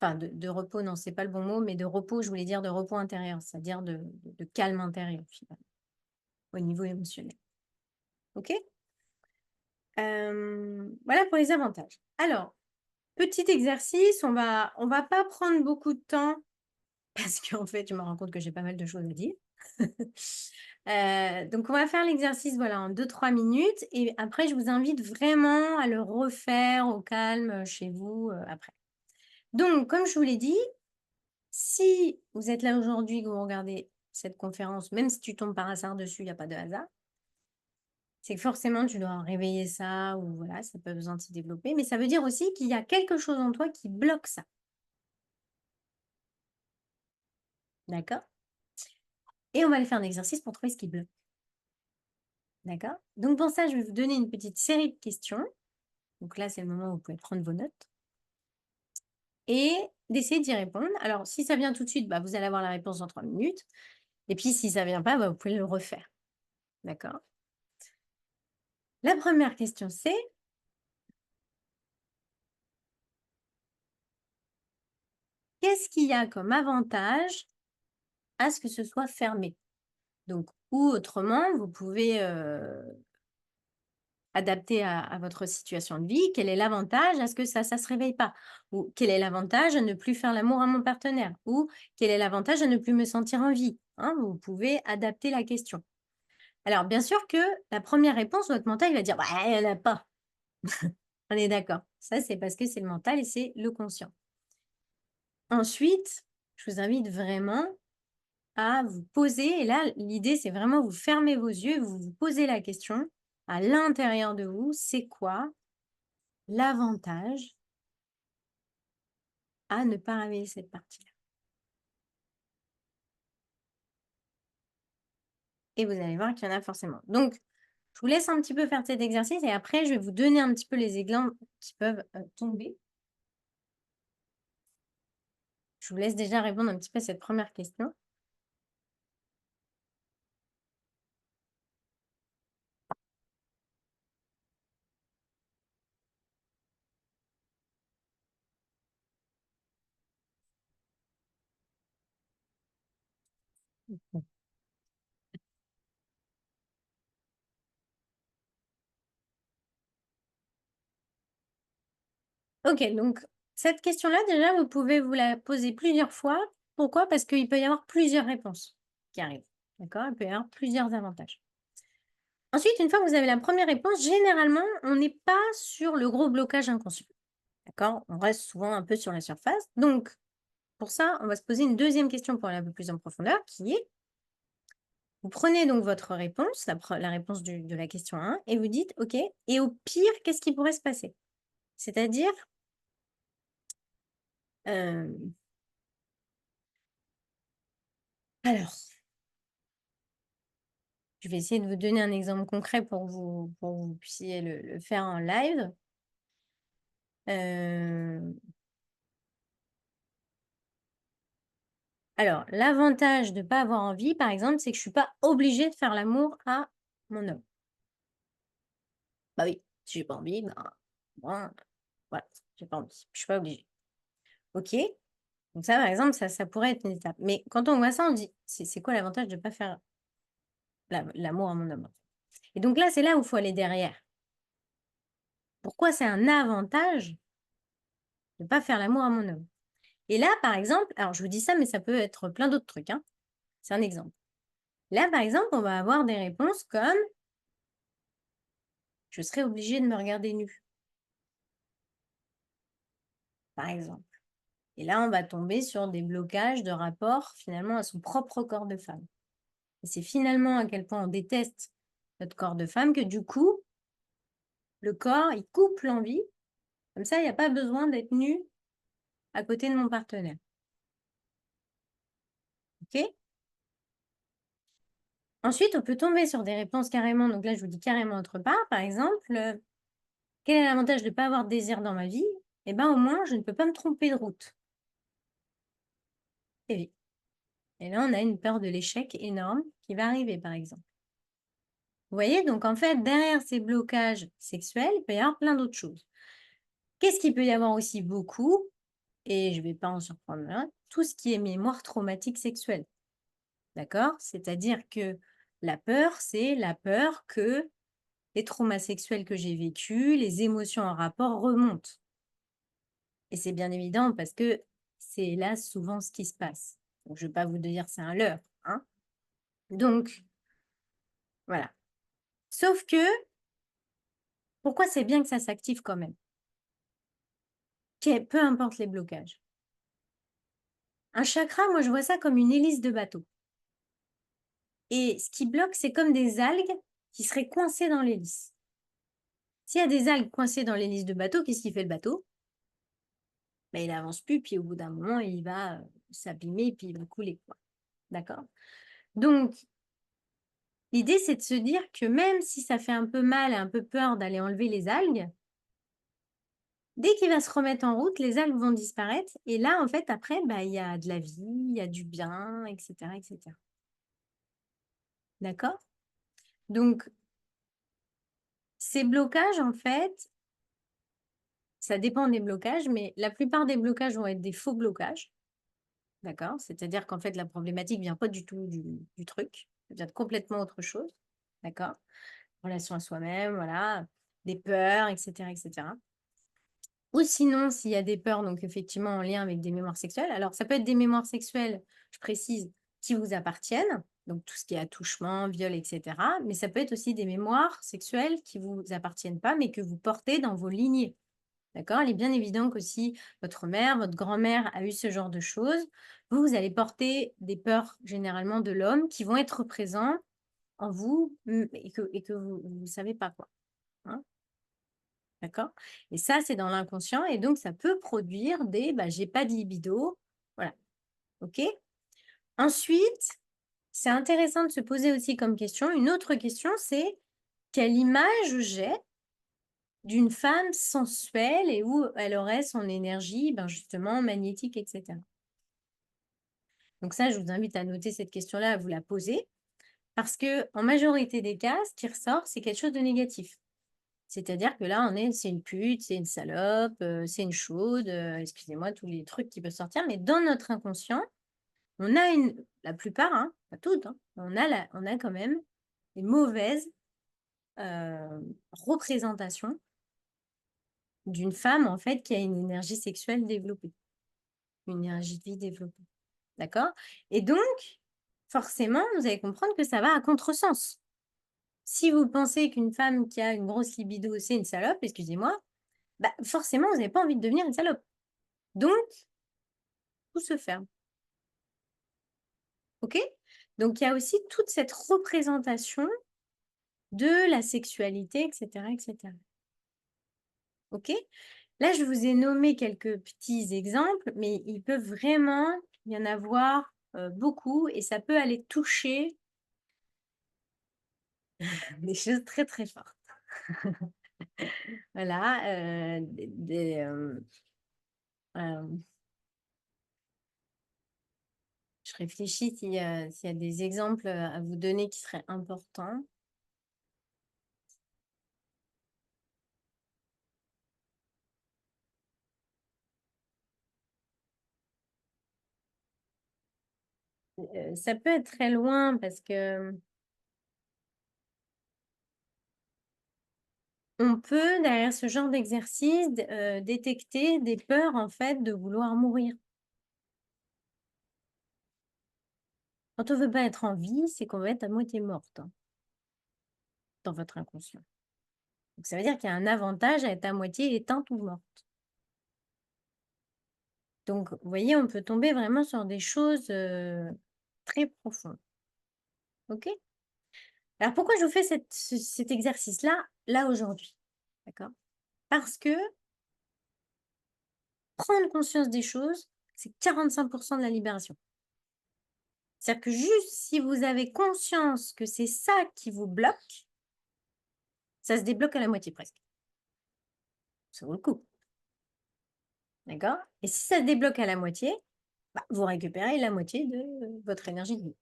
Enfin de repos, non, c'est pas le bon mot, mais de repos, je voulais dire de repos intérieur, c'est-à-dire de calme intérieur finalement, au niveau émotionnel. OK? Voilà pour les avantages. Alors, petit exercice, on va pas prendre beaucoup de temps parce qu'en fait, je me rends compte que j'ai pas mal de choses à dire. Donc on va faire l'exercice, voilà, en 2-3 minutes et après je vous invite vraiment à le refaire au calme, chez vous, après. Donc comme je vous l'ai dit, si vous êtes là aujourd'hui, que vous regardez cette conférence, même si tu tombes par hasard dessus, il y a pas de hasard, c'est que forcément tu dois réveiller ça ou voilà, ça peut besoin de se développer, mais ça veut dire aussi qu'il y a quelque chose en toi qui bloque ça, d'accord? Et on va aller faire un exercice pour trouver ce qui bloque, d'accord? Donc pour ça, je vais vous donner une petite série de questions. Donc là, c'est le moment où vous pouvez prendre vos notes et d'essayer d'y répondre. Alors si ça vient tout de suite, bah, vous allez avoir la réponse dans 3 minutes et puis si ça vient pas, bah, vous pouvez le refaire, d'accord? La première question, c'est: qu'est-ce qu'il y a comme avantage à ce que ce soit fermé? Donc ou autrement, vous pouvez, adapter à votre situation de vie. Quel est l'avantage à ce que ça se réveille pas? Ou quel est l'avantage à ne plus faire l'amour à mon partenaire? Ou quel est l'avantage à ne plus me sentir en vie? Hein, vous pouvez adapter la question. Alors bien sûr que la première réponse, votre mental il va dire: «Bah, il y en a pas». On est d'accord. Ça, c'est parce que c'est le mental et c'est le conscient. Ensuite, je vous invite vraiment à vous poser et là, l'idée, c'est vraiment vous fermez vos yeux et vous vous posez la question à l'intérieur de vous: «C'est quoi l'avantage à ne pas réveiller cette partie-là?» Et vous allez voir qu'il y en a forcément. Donc, je vous laisse un petit peu faire cet exercice et après, je vais vous donner un petit peu les exemples qui peuvent, tomber. Je vous laisse déjà répondre un petit peu à cette première question. OK, donc cette question-là, déjà, vous pouvez vous la poser plusieurs fois. Pourquoi? Parce qu'il peut y avoir plusieurs réponses qui arrivent. D'accord? Il peut y avoir plusieurs avantages. Ensuite, une fois que vous avez la première réponse, généralement, on n'est pas sur le gros blocage inconscient. D'accord? On reste souvent un peu sur la surface. Donc, pour ça, on va se poser une deuxième question pour aller un peu plus en profondeur, qui est, vous prenez donc votre réponse, la réponse de la question 1, et vous dites, OK, et au pire, qu'est-ce qui pourrait se passer? C'est-à-dire, euh, alors, je vais essayer de vous donner un exemple concret pour que vous puissiez le faire en live. Euh, alors, l'avantage de ne pas avoir envie, par exemple, c'est que je ne suis pas obligée de faire l'amour à mon homme. Bah oui, si j'ai pas envie, ben, moi, voilà, j'ai pas envie. Je suis pas obligée. OK. Donc ça, par exemple, ça pourrait être une étape. Mais quand on voit ça, on dit: «C'est quoi l'avantage de ne pas faire l'amour à mon homme?» Et donc là, c'est là où il faut aller derrière. Pourquoi c'est un avantage de ne pas faire l'amour à mon homme? Et là, par exemple, alors je vous dis ça, mais ça peut être plein d'autres trucs, hein. C'est un exemple. Là, par exemple, on va avoir des réponses comme: «Je serais obligée de me regarder nue», par exemple. Et là, on va tomber sur des blocages de rapport, finalement, à son propre corps de femme. Et c'est finalement à quel point on déteste notre corps de femme que du coup, le corps, il coupe l'envie. Comme ça, il y a pas besoin d'être nu à côté de mon partenaire. OK? Ensuite, on peut tomber sur des réponses carrément, donc là, je vous dis carrément autre part. Par exemple, quel est l'avantage de ne pas avoir de désir dans ma vie? Eh ben, au moins, je ne peux pas me tromper de route. Et oui. Et là, on a une peur de l'échec énorme qui va arriver, par exemple. Vous voyez, donc en fait, derrière ces blocages sexuels, il peut y avoir plein d'autres choses. Qu'est-ce qu'il peut y avoir aussi beaucoup? Et je ne vais pas en surprendre un, tout ce qui est mémoire traumatique sexuelle. D'accord? C'est-à-dire que la peur, c'est la peur que les traumas sexuels que j'ai vécus, les émotions en rapport remontent. Et c'est bien évident parce que c'est hélas souvent ce qui se passe. Donc, je ne vais pas vous dire c'est un leurre, hein. Donc, voilà. Sauf que, pourquoi c'est bien que ça s'active quand même? Peu importe les blocages. Un chakra, moi, je vois ça comme une hélice de bateau. Et ce qui bloque, c'est comme des algues qui seraient coincées dans l'hélice. S'il y a des algues coincées dans l'hélice de bateau, qu'est-ce qui fait le bateau? Ben, il n'avance plus, puis au bout d'un moment, il va s'abîmer, puis il va couler, quoi. D'accord? Donc, l'idée, c'est de se dire que même si ça fait un peu mal et un peu peur d'aller enlever les algues, dès qu'il va se remettre en route, les algues vont disparaître. Et là, en fait, après, bah, il y a de la vie, il y a du bien, etc., etc. D'accord? Donc, ces blocages, en fait, ça dépend des blocages, mais la plupart des blocages vont être des faux blocages. D'accord? C'est-à-dire qu'en fait, la problématique vient pas du tout du truc, ça vient de complètement autre chose. D'accord? Relation à soi-même, voilà, des peurs, etc., etc. Ou sinon, s'il y a des peurs, donc effectivement en lien avec des mémoires sexuelles. Alors, ça peut être des mémoires sexuelles, je précise, qui vous appartiennent, donc tout ce qui est attouchement, viol, etc. Mais ça peut être aussi des mémoires sexuelles qui vous appartiennent pas, mais que vous portez dans vos lignées. D'accord? Il est bien évident que si votre mère, votre grand-mère a eu ce genre de choses, vous, vous allez porter des peurs généralement de l'homme qui vont être présents en vous et que vous ne savez pas quoi. Hein. D'accord? Et ça, c'est dans l'inconscient et donc ça peut produire des bah, j'ai pas de libido. Voilà. OK? Ensuite, c'est intéressant de se poser aussi comme question. Une autre question, c'est quelle image j'ai d'une femme sensuelle et où elle aurait son énergie, ben justement, magnétique, etc. Donc ça, je vous invite à noter cette question-là, à vous la poser, parce que en majorité des cas, ce qui ressort, c'est quelque chose de négatif. C'est-à-dire que là, c'est une pute, c'est une salope, c'est une chaude, excusez-moi, tous les trucs qui peuvent sortir, mais dans notre inconscient, on a la plupart, hein, pas toutes, hein, on a quand même des mauvaises représentations d'une femme, en fait, qui a une énergie sexuelle développée, une énergie de vie développée. D'accord? Et donc, forcément, vous allez comprendre que ça va à contresens. Si vous pensez qu'une femme qui a une grosse libido, c'est une salope, excusez-moi, bah, forcément, vous n'avez pas envie de devenir une salope. Donc, tout se ferme. OK? Donc, il y a aussi toute cette représentation de la sexualité, etc., etc. OK? Là, je vous ai nommé quelques petits exemples, mais il peut vraiment y en avoir beaucoup et ça peut aller toucher des choses très, très fortes. Voilà, hem, je réfléchis s'il y a des exemples, à vous donner qui seraient importants. Ça peut être très loin parce que, on peut derrière ce genre d'exercice détecter des peurs en fait de vouloir mourir. Quand on veut pas être en vie, c'est qu'on va être à moitié morte, hein, dans votre inconscient. Donc ça veut dire qu'il y a un avantage à être à moitié éteinte ou morte. Donc vous voyez, on peut tomber vraiment sur des choses, très profondes. OK? Alors pourquoi je vous fais cet exercice-là, là, aujourd'hui? D'accord? Parce que prendre conscience des choses, c'est 45 de la libération. C'est-à-dire que juste si vous avez conscience que c'est ça qui vous bloque, ça se débloque à la moitié presque. Ça vaut le coup, d'accord? Et si ça se débloque à la moitié, bah, vous récupérez la moitié de votre énergie de vie.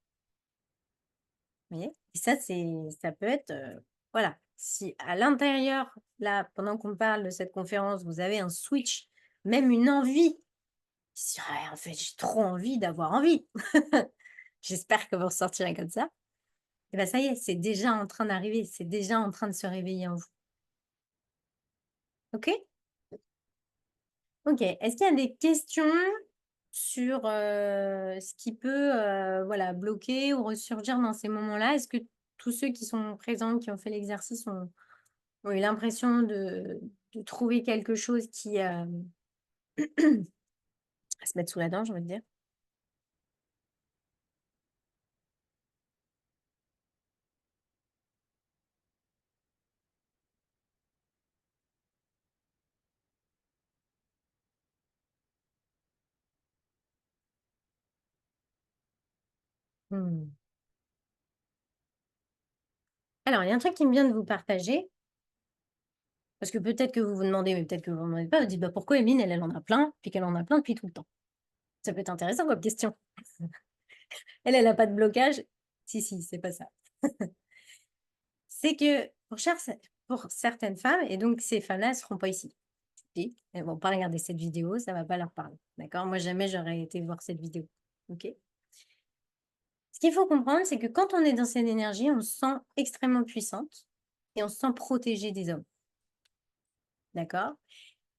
Vous voyez? Et ça, ça peut être, voilà, si à l'intérieur, là, pendant qu'on parle de cette conférence, vous avez un switch, même une envie, si: «Ah, en fait, j'ai trop envie d'avoir envie». J'espère que vous ressortirez comme ça. Et ben ça y est, c'est déjà en train d'arriver, c'est déjà en train de se réveiller en vous. OK? OK. Est-ce qu'il y a des questions sur, ce qui peut, voilà, bloquer ou ressurgir dans ces moments-là? Est-ce que tous ceux qui sont présents, qui ont fait l'exercice ont eu l'impression de trouver quelque chose qui, à se mettre sous la dent, j'ai envie de dire? Mmh. Alors, il y a un truc qui me vient de vous partager, parce que peut-être que vous vous demandez, mais peut-être que vous vous demandez pas, vous dites: «Bah, pourquoi Emeline, elle en a plein, puis qu'elle en a plein depuis tout le temps?» Ça peut être intéressant comme question. Elle a pas de blocage. Si, si, c'est pas ça. C'est que pour certaines femmes et donc ces femmes-là, elles seront pas ici. OK? Elles vont pas regarder cette vidéo, ça va pas leur parler. D'accord? Moi, jamais j'aurais été voir cette vidéo. OK? Ce qu'il faut comprendre, c'est que quand on est dans cette énergie, on se sent extrêmement puissante et on se sent protégée des hommes. D'accord?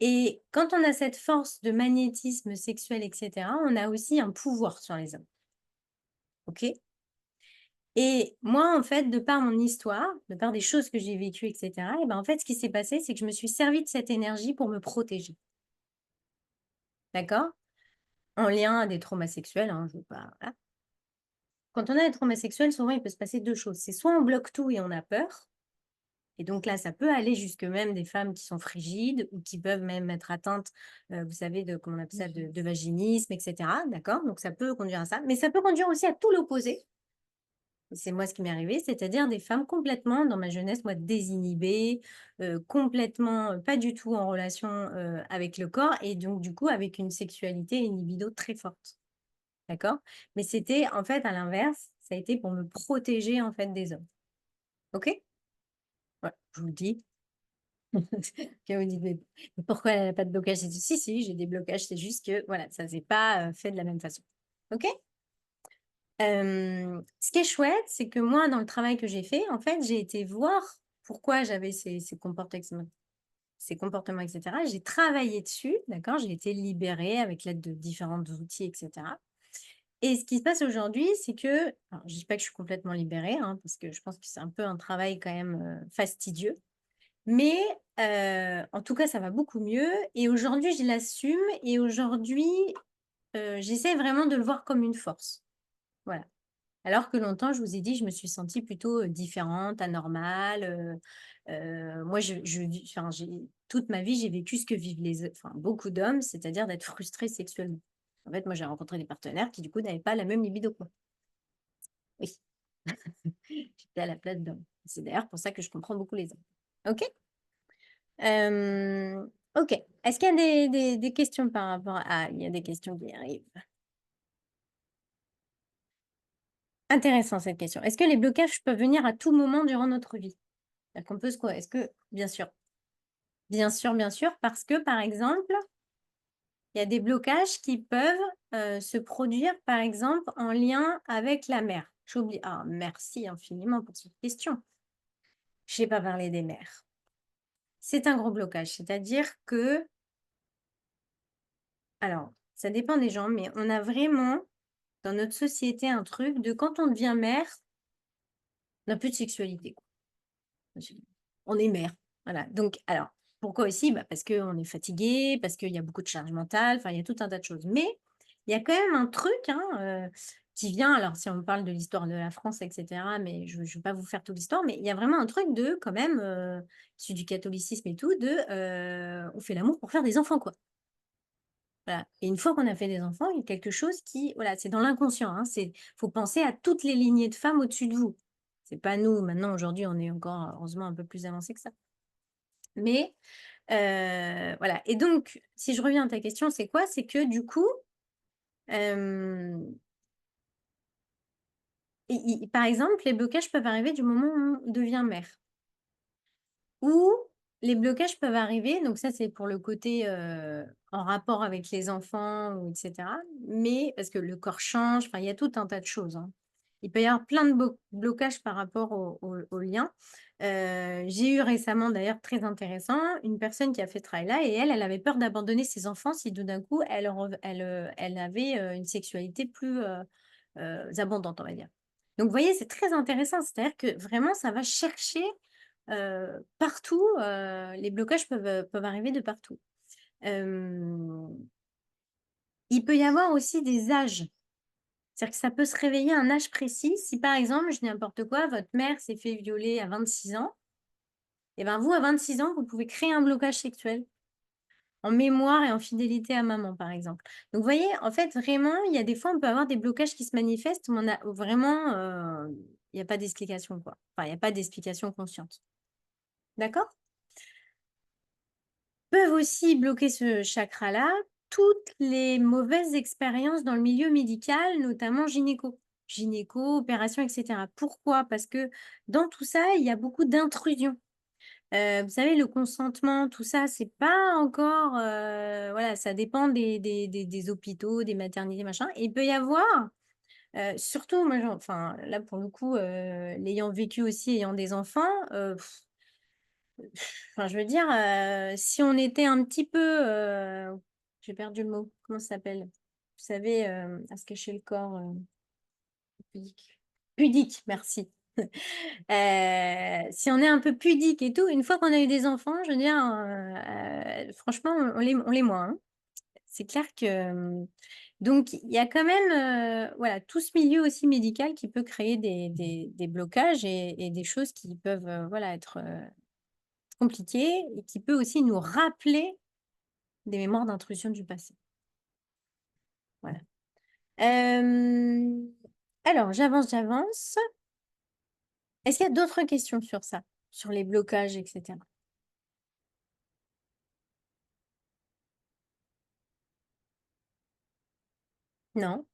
Et quand on a cette force de magnétisme sexuel et cetera, on a aussi un pouvoir sur les hommes. OK? Et moi, en fait, de par mon histoire, de par des choses que j'ai vécues et cetera, et ben, en fait, ce qui s'est passé, c'est que je me suis servie de cette énergie pour me protéger. D'accord? En lien à des traumas sexuels, hein, je veux pas voilà. Quand on a des traumas sexuels, souvent, il peut se passer 2 choses. C'est soit on bloque tout et on a peur, et donc là, ça peut aller jusque même des femmes qui sont frigides ou qui peuvent même être atteintes, vous savez, de comment on appelle ça? De vaginisme et cetera, d'accord? Donc ça peut conduire à ça, mais ça peut conduire aussi à tout l'opposé. C'est moi ce qui m'est arrivé, c'est-à-dire des femmes complètement, dans ma jeunesse, moi, désinhibées, complètement, pas du tout en relation, avec le corps et donc du coup avec une sexualité et une libido très forte, d'accord? Mais c'était en fait à l'inverse, ça a été pour me protéger en fait des hommes, OK? Voilà, je vous le dis. Que vous dites: «Mais pourquoi elle a pas de blocage?» J'ai dit: «Si, si, j'ai des blocages, c'est juste que voilà, ça s'est pas, fait de la même façon». OK? Ce qui est chouette, c'est que moi, dans le travail que j'ai fait, en fait, j'ai été voir pourquoi j'avais ces comportements et cetera. J'ai travaillé dessus, d'accord? J'ai été libérée avec l'aide de différents outils et cetera et ce qui se passe aujourd'hui, c'est que alors je dis pas que je suis complètement libérée, hein, parce que je pense que c'est un peu un travail quand même, fastidieux, mais en tout cas, ça va beaucoup mieux et aujourd'hui, je l'assume et aujourd'hui, j'essaie vraiment de le voir comme une force. Voilà. Alors que longtemps, je vous ai dit, je me suis sentie plutôt, différente, anormale, moi je vis enfin j'ai toute ma vie, j'ai vécu ce que vivent beaucoup d'hommes, c'est-à-dire d'être frustrés sexuellement. En fait, moi j'ai rencontré des partenaires qui du coup n'avaient pas la même libido que moi. Oui, j'étais à la place d'hommes. C'est d'ailleurs pour ça que je comprends beaucoup les hommes. OK? OK. Est-ce qu'il y a des questions par rapport il y a des questions qui arrivent. Intéressant cette question. Est-ce que les blocages peuvent venir à tout moment durant notre vie? C'est-à-dire qu'on peut se quoi est-ce que bien sûr. Bien sûr, parce que, par exemple, il y a des blocages qui peuvent, se produire, par exemple, en lien avec la mer. J'oublie ah merci infiniment pour cette question. J'ai pas parlé des mers. C'est un gros blocage, c'est-à-dire que alors, ça dépend des gens, mais on a vraiment, dans notre société, un truc de quand on devient mère, on a plus de sexualité, quoi. On est mère, voilà. Donc alors, pourquoi aussi? Bah, parce qu'on est fatigué, parce qu'il y a beaucoup de charge mentale, enfin, il y a tout un tas de choses. Mais il y a quand même un truc, hein, qui vient alors si on parle de l'histoire de la France et cetera, mais je ne vais pas vous faire toute l'histoire, mais il y a vraiment un truc de quand même, issu du catholicisme et tout, on fait l'amour pour faire des enfants, quoi. Voilà, et une fois qu'on a fait des enfants, il y a quelque chose qui voilà, c'est dans l'inconscient, hein, faut penser à toutes les lignées de femmes au-dessus de vous. C'est pas nous, maintenant, aujourd'hui, on est encore, heureusement, un peu plus avancés que ça. Mais, voilà, et donc si je reviens à ta question, c'est quoi? C'est que du coup, hem, i par exemple, les blocages peuvent arriver du moment où on devient mère. Ou les blocages peuvent arriver, donc ça, c'est pour le côté, en rapport avec les enfants ou et cetera, mais parce que le corps change, enfin, il y a tout un tas de choses, hein. Il peut y avoir plein de blocages par rapport au lien. J'ai eu récemment, d'ailleurs, très intéressant, une personne qui a fait ce travail-là et elle avait peur d'abandonner ses enfants si tout d'un coup elle avait, une sexualité plus, abondante, on va dire. Donc vous voyez, c'est très intéressant, c'est-à-dire que vraiment ça va chercher partout, les blocages peuvent arriver de partout. Hem, il peut y avoir aussi des âges. C'est-à-dire que ça peut se réveiller à un âge précis. Si par exemple, je dis n'importe quoi, votre mère s'est fait violer à 26 ans, et ben vous, à 26 ans, vous pouvez créer un blocage sexuel en mémoire et en fidélité à maman, par exemple. Donc vous voyez, en fait, vraiment, il y a des fois, on peut avoir des blocages qui se manifestent où on a où vraiment, il y a pas d'explication, quoi. Enfin, il y a pas d'explication consciente. D'accord? Peuvent aussi bloquer ce chakra-là, toutes les mauvaises expériences dans le milieu médical, notamment gynéco. Gynéco, opération, et cetera. Pourquoi? Parce que dans tout ça, il y a beaucoup d'intrusion. Vous savez, le consentement, tout ça, c'est pas encore, voilà, ça dépend des hôpitaux, des maternités, machin, et il peut y avoir, surtout moi, enfin, là, pour le coup, l'ayant vécu aussi, ayant des enfants, enfin, je veux dire, si on était un petit peu, j'ai perdu le mot, comment ça s'appelle? Vous savez, à se cacher le corps, pudique. Pudique, merci. Si on est un peu pudique et tout, une fois qu'on a eu des enfants, je veux dire, franchement, on l'est moins, hein. C'est clair que, donc il y a quand même, voilà, tout ce milieu aussi médical qui peut créer des blocages et des choses qui peuvent, voilà, être, compliquées et qui peut aussi nous rappeler des mémoires d'intrusion du passé. Voilà. Hem, alors j'avance. Est-ce qu'il y a d'autres questions sur ça? Sur les blocages et cetera? Non?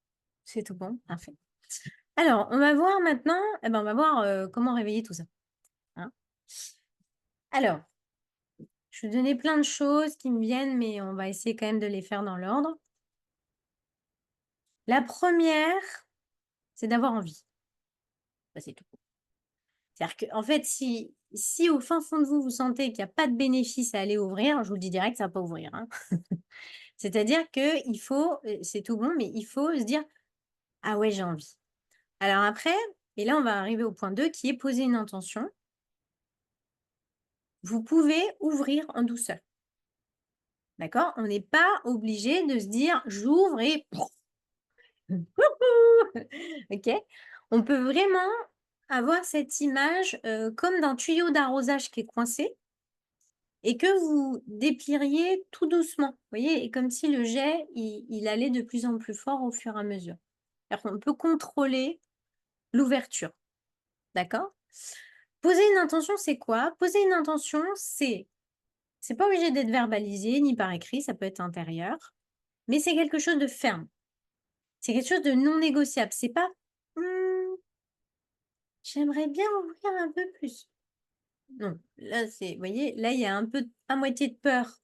C'est tout bon? Parfait. Alors, on va voir maintenant, on va voir, comment réveiller tout ça, hein. Alors, je vais donner plein de choses qui me viennent, mais on va essayer quand même de les faire dans l'ordre. La première, c'est d'avoir envie. Bah, c'est tout. C'est-à-dire qu'en fait, si au fin fond de vous, vous sentez qu'il y a pas de bénéfice à aller ouvrir, je vous le dis direct, ça va pas ouvrir, hein. C'est-à-dire qu'il faut, c'est tout bon, mais il faut se dire: «Ah ouais, j'ai envie». Alors après, et là, on va arriver au point 2, qui est poser une intention. Vous pouvez ouvrir en douceur, d'accord? On n'est pas obligé de se dire: «J'ouvre et OK? On peut vraiment avoir cette image, comme d'un tuyau d'arrosage qui est coincé et que vous déplieriez tout doucement, vous voyez? Et comme si le jet, il allait de plus en plus fort au fur et à mesure. C'est-à-dire qu'on peut contrôler l'ouverture, d'accord? Poser une intention, c'est quoi? Poser une intention, c'est pas obligé d'être verbalisé ni par écrit, ça peut être intérieur, mais c'est quelque chose de ferme. C'est quelque chose de non négociable. C'est pas: «Mmh, j'aimerais bien ouvrir un peu plus». Non, là, c'est vous voyez, là, il y a un peu à moitié de peur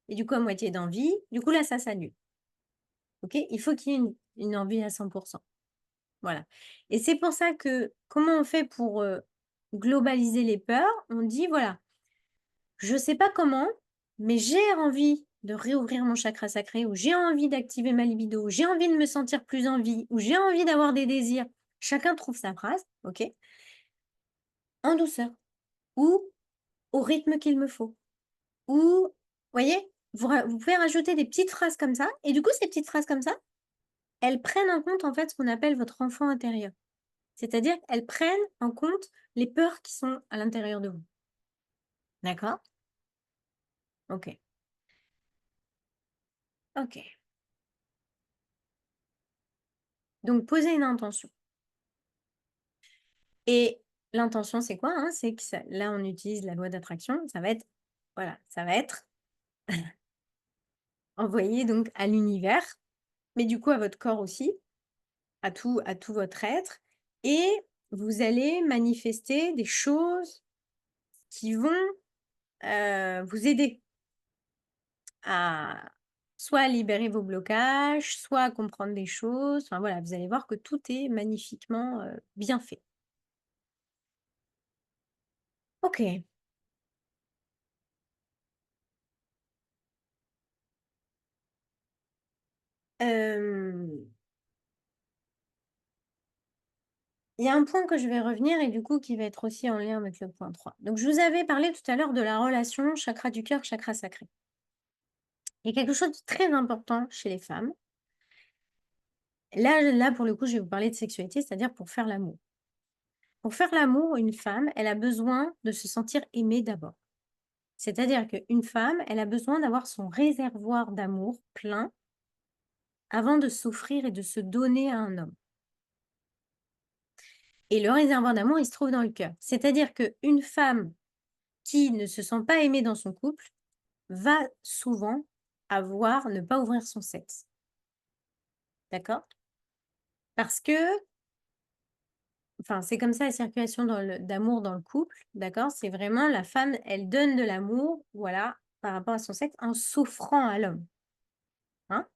et du coup à moitié d'envie. Du coup, là, ça s'annule. OK? Il faut qu'il y ait une envie à 100. Voilà, et c'est pour ça que comment on fait pour, globaliser les peurs? On dit: «Voilà, je sais pas comment, mais j'ai envie de réouvrir mon chakra sacré, ou j'ai envie d'activer ma libido, ou j'ai envie de me sentir plus en vie, ou j'ai envie d'avoir des désirs». Chacun trouve sa phrase, OK? En douceur ou au rythme qu'il me faut, ou voyez? Vous pouvez rajouter des petites phrases comme ça et du coup, ces petites phrases comme ça, elles prennent en compte, en fait, ce qu'on appelle votre enfant intérieur. C'est-à-dire qu'elles prennent en compte les peurs qui sont à l'intérieur de vous. D'accord? OK. OK. Donc posez une intention et l'intention, c'est quoi, hein? C'est que ça là, on utilise la loi d'attraction, ça va être voilà, ça va être envoyé donc à l'univers, mais du coup à votre corps aussi, à tout votre être et vous allez manifester des choses qui vont, vous aider à soit à libérer vos blocages, soit à comprendre des choses. Enfin voilà, vous allez voir que tout est magnifiquement, bien fait. OK. Hem, il y a un point que je vais revenir et du coup qui va être aussi en lien avec le point 3. Donc je vous avais parlé tout à l'heure de la relation chakra du cœur, chakra sacré. Il y a quelque chose de très important chez les femmes. Là pour le coup, je vais vous parler de sexualité, c'est-à-dire pour faire l'amour. Pour faire l'amour, une femme, elle a besoin de se sentir aimée d'abord. C'est-à-dire qu'une femme, elle a besoin d'avoir son réservoir d'amour plein avant de s'offrir et de se donner à un homme. Et le réservoir d'amour, il se trouve dans le cœur. C'est-à-dire qu'une femme qui ne se sent pas aimée dans son couple va souvent ne pas ouvrir son sexe. D'accord? Parce que, enfin, c'est comme ça la circulation d'amour dans le couple. D'accord? C'est vraiment la femme, elle donne de l'amour, voilà, par rapport à son sexe, en s'offrant à l'homme. Hein?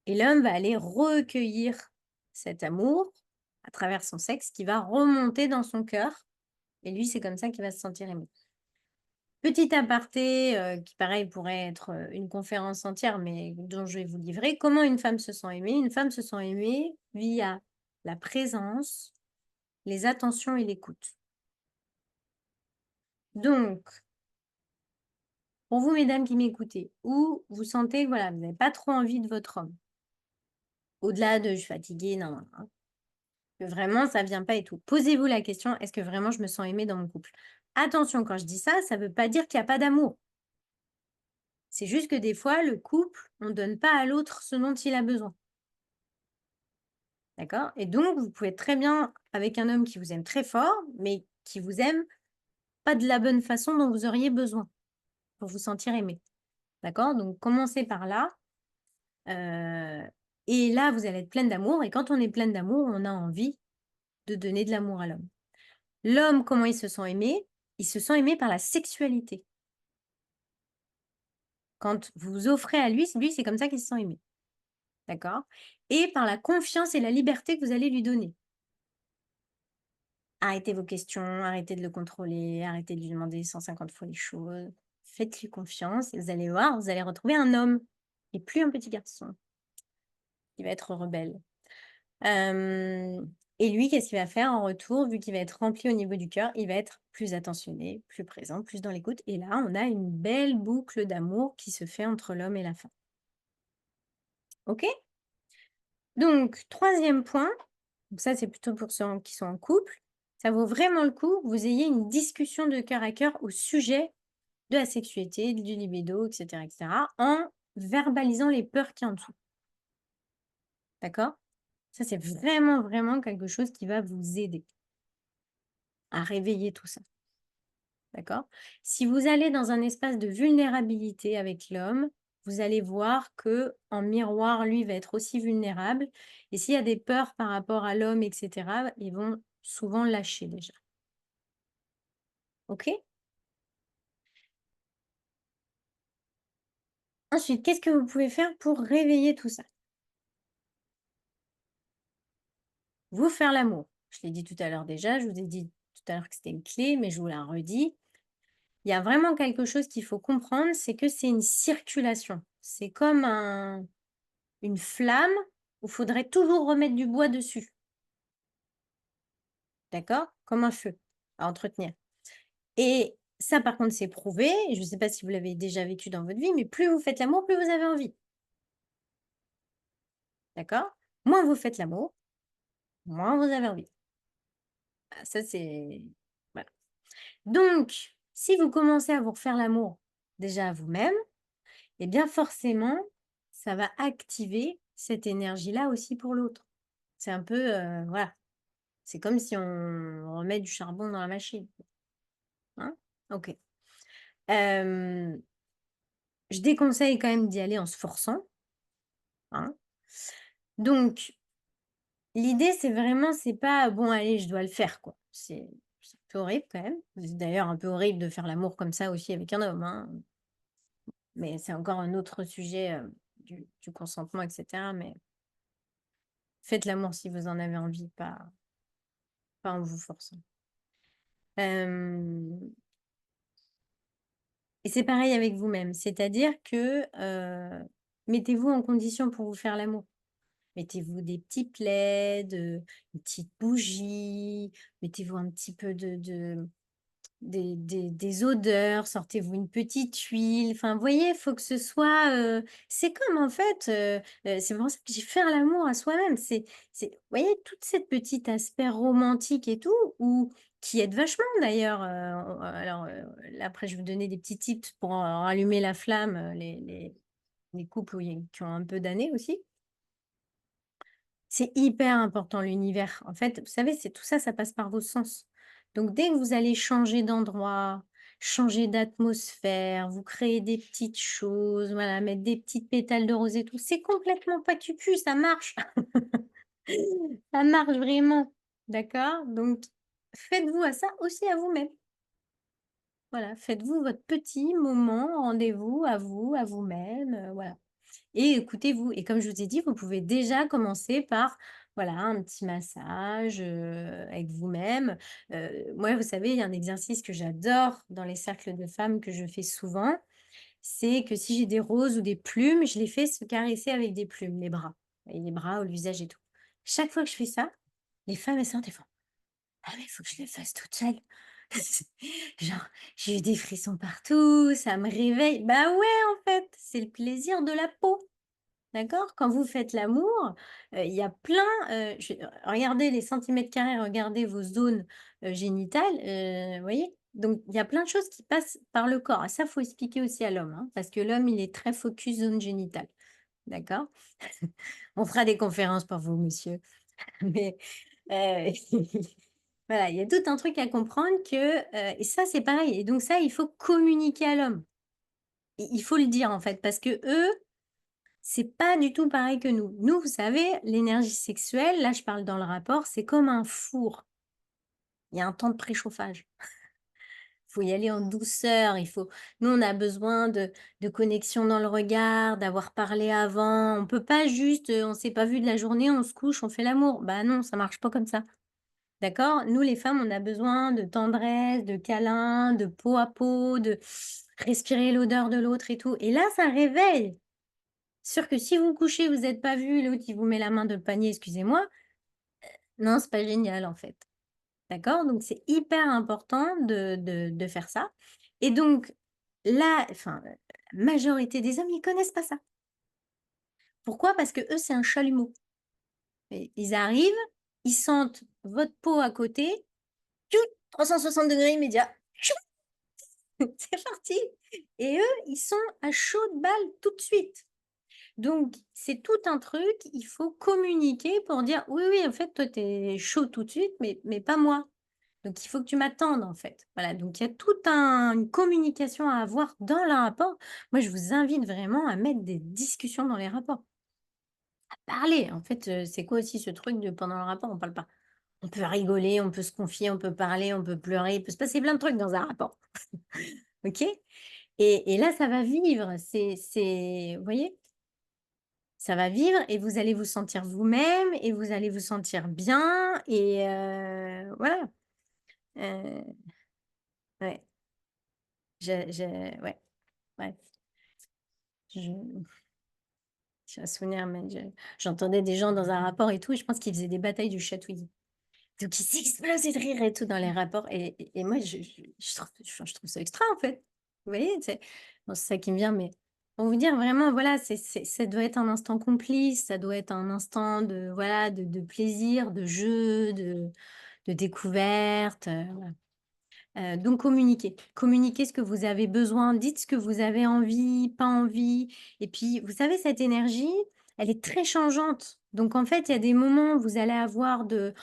Et l'homme va aller recueillir cet amour à travers son sexe qui va remonter dans son cœur. Et lui, c'est comme ça qu'il va se sentir aimé. Petit aparté, qui pareil pourrait être, une conférence entière, mais dont je vais vous livrer. Comment une femme se sent aimée? Une femme se sent aimée via la présence, les attentions et l'écoute. Donc, pour vous mesdames qui m'écoutez, ou vous sentez que voilà, vous n'avez pas trop envie de votre homme, au-delà de: «Je suis fatiguée», non, non, hein, que vraiment ça vient pas et tout. Posez-vous la question: «Est-ce que vraiment je me sens aimée dans mon couple?» Attention, quand je dis ça, ça veut pas dire qu'il y a pas d'amour. C'est juste que des fois, le couple, on donne pas à l'autre ce dont il a besoin. D'accord? Et donc, vous pouvez être très bien avec un homme qui vous aime très fort, mais qui vous aime pas de la bonne façon dont vous auriez besoin pour vous sentir aimé. D'accord? Donc, commencez par là. euh, et là, vous allez être pleine d'amour. Et quand on est pleine d'amour, on a envie de donner de l'amour à l'homme. L'homme, comment il se sent aimé? Il se sent aimé par la sexualité. Quand vous offrez à lui, c'est comme ça qu'il se sent aimé. D'accord? Et par la confiance et la liberté que vous allez lui donner. Arrêtez vos questions, arrêtez de le contrôler, arrêtez de lui demander 150 fois les choses. Faites-lui confiance et vous allez voir, vous allez retrouver un homme et plus un petit garçon qui va être rebelle. Et lui, qu'est-ce qu'il va faire en retour? Vu qu'il va être rempli au niveau du cœur, il va être plus attentionné, plus présent, plus dans l'écoute. Et là, on a une belle boucle d'amour qui se fait entre l'homme et la femme. OK? Donc, troisième point, donc ça, c'est plutôt pour ceux qui sont en couple. Ça vaut vraiment le coup que vous ayez une discussion de cœur à cœur au sujet de la sexualité, du libido, et cetera, en verbalisant les peurs qu'il y a en dessous. D'accord? Ça, c'est vraiment, vraiment quelque chose qui va vous aider à réveiller tout ça. D'accord? Si vous allez dans un espace de vulnérabilité avec l'homme, vous allez voir que en miroir, lui va être aussi vulnérable. Et s'il y a des peurs par rapport à l'homme, etc., ils vont souvent lâcher déjà. OK? Ensuite, qu'est-ce que vous pouvez faire pour réveiller tout ça? Vous faire l'amour. Je l'ai dit tout à l'heure déjà, je vous ai dit tout à l'heure que c'était une clé, mais je vous la redis. Il y a vraiment quelque chose qu'il faut comprendre, c'est que c'est une circulation. C'est comme une flamme où il faudrait toujours remettre du bois dessus, d'accord? Comme un feu à entretenir. Et ça, par contre, c'est prouvé. Je ne sais pas si vous l'avez déjà vécu dans votre vie, mais plus vous faites l'amour, plus vous avez envie, d'accord? Moins vous faites l'amour, moins vous avez envie. Ah, ça, c'est... Voilà. Donc, si vous commencez à vous refaire l'amour déjà à vous-même, eh bien forcément, ça va activer cette énergie-là aussi pour l'autre. C'est un peu, voilà, c'est comme si on remet du charbon dans la machine, hein? OK. Hem, je déconseille quand même d'y aller en se forçant, hein. Donc l'idée, c'est vraiment, c'est pas: «Bon allez, je dois le faire», quoi. C'est un peu horrible quand même. C'est d'ailleurs un peu horrible de faire l'amour comme ça aussi avec un homme, hein, mais c'est encore un autre sujet, du consentement et cetera, mais faites l'amour si vous en avez envie, pas en vous forçant. Hem et c'est pareil avec vous-même, c'est-à-dire que, mettez-vous en condition pour vous faire l'amour. Mettez-vous des petits plaids, une petite bougie, mettez-vous un petit peu des odeurs, sortez-vous une petite huile, enfin, vous voyez, il faut que ce soit, c'est comme en fait, c'est pour ça que j'ai faire l'amour à soi-même. Vous voyez, toute cette petite aspect romantique et tout, ou qui aide vachement d'ailleurs, alors, là après je vais vous donner des petits tips pour, rallumer la flamme, les couples où il y a qui ont un peu d'années aussi. C'est hyper important l'univers. En fait, vous savez, c'est tout ça, ça passe par vos sens. Donc dès que vous allez changer d'endroit, changer d'atmosphère, vous créez des petites choses, voilà, mettre des petites pétales de rose et tout, c'est complètement pas cucu, ça marche. Ça marche vraiment. D'accord? Donc faites-vous à ça aussi à vous-même. Voilà, faites-vous votre petit moment, rendez-vous à vous-même, voilà. Et écoutez-vous. Et comme je vous ai dit, vous pouvez déjà commencer par, voilà, un petit massage, avec vous-même. Moi, vous savez, il y a un exercice que j'adore dans les cercles de femmes que je fais souvent, c'est que si j'ai des roses ou des plumes, je les fais se caresser avec des plumes, les bras ou le visage et tout. Chaque fois que je fais ça, les femmes, elles sortent, elles font: «Ah mais il faut que je le fasse toute seule». Genre, j'ai eu des frissons partout, ça me réveille. Bah ouais, en fait, c'est le plaisir de la peau. D'accord? Quand vous faites l'amour, il y a plein, regardez les centimètres carrés, regardez vos zones, génitales, vous voyez? Donc il y a plein de choses qui passent par le corps. Et ça, faut expliquer aussi à l'homme, hein, parce que l'homme, il est très focus zone génitale. D'accord? On fera des conférences pour vous, monsieur. Mais, heu, voilà, il y a tout un truc à comprendre que, et ça, c'est pareil et donc ça, il faut communiquer à l'homme. Il faut le dire, en fait, parce que eux. C'est pas du tout pareil que nous. Nous, vous savez, l'énergie sexuelle, là je parle dans le rapport, c'est comme un four. Il y a un temps de préchauffage. Il faut y aller en douceur, il faut nous, on a besoin de connexion dans le regard, d'avoir parlé avant. On peut pas juste, on s'est pas vu de la journée, on se couche, on fait l'amour. Bah non, ça marche pas comme ça. D'accord? Nous, les femmes, on a besoin de tendresse, de câlins, de peau à peau, de respirer l'odeur de l'autre et tout. Et là, ça réveille. Sûr que si vous vous couchez, vous êtes pas vu, l'autre il vous met la main dans le panier, excusez-moi, non, c'est pas génial en fait. D'accord? Donc c'est hyper important de faire ça et donc là, enfin, la majorité des hommes, ils connaissent pas ça. Pourquoi? Parce que eux, c'est un chalumeau. Et ils arrivent, ils sentent votre peau à côté, tchou, 360° immédiat, tchou, c'est parti et eux, ils sont à chaudes balles tout de suite. Donc, c'est tout un truc, il faut communiquer pour dire: «Oui, oui, en fait, toi, tu es chaud tout de suite, mais pas moi. Donc il faut que tu m'attendes, en fait». Voilà, donc il y a toute une communication à avoir dans le rapport. Moi, je vous invite vraiment à mettre des discussions dans les rapports. Parler, en fait, c'est quoi aussi ce truc de pendant le rapport, on parle pas? On peut rigoler, on peut se confier, on peut parler, on peut pleurer, il peut se passer plein de trucs dans un rapport, OK? Et là, ça va vivre, vous voyez? Ça va vivre et vous allez vous sentir vous-même et vous allez vous sentir bien et voilà, heu, ouais, ouais, ouais, je j'ai un souvenir, mais j'entendais des gens dans un rapport et tout et je pense qu'ils faisaient des batailles du chatouillis. Donc ils s'explosaient de rire et tout dans les rapports et moi je trouve ça extra, en fait. Vous voyez? C'est bon, c'est ça qui me vient, mais pour vous dire vraiment, voilà, ça doit être un instant complice, ça doit être un instant de, voilà, de plaisir, de jeu, de découverte, voilà. Donc communiquez. Communiquez ce que vous avez besoin, dites ce que vous avez envie, pas envie et puis vous savez cette énergie, elle est très changeante. Donc en fait, il y a des moments où vous allez avoir de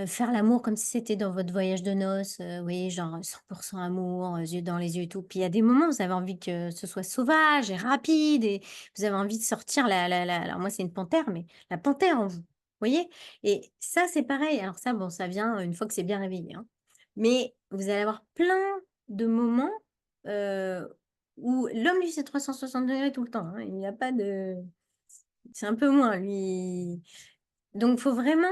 faire l'amour comme si c'était dans votre voyage de noces, oui, genre 100 amour, yeux dans les yeux et tout. Puis il y a des moments où vous avez envie que ce soit sauvage et rapide et vous avez envie de sortir la alors moi, c'est une panthère, mais la panthère en vous, vous voyez? Et ça, c'est pareil. Alors ça, bon, ça vient, une fois que c'est bien réveillé, hein. Mais vous allez avoir plein de moments, heu, où l'homme, lui, c'est 360 degrés tout le temps, hein. Il n'y a pas de c'est un peu moins, lui. Donc faut vraiment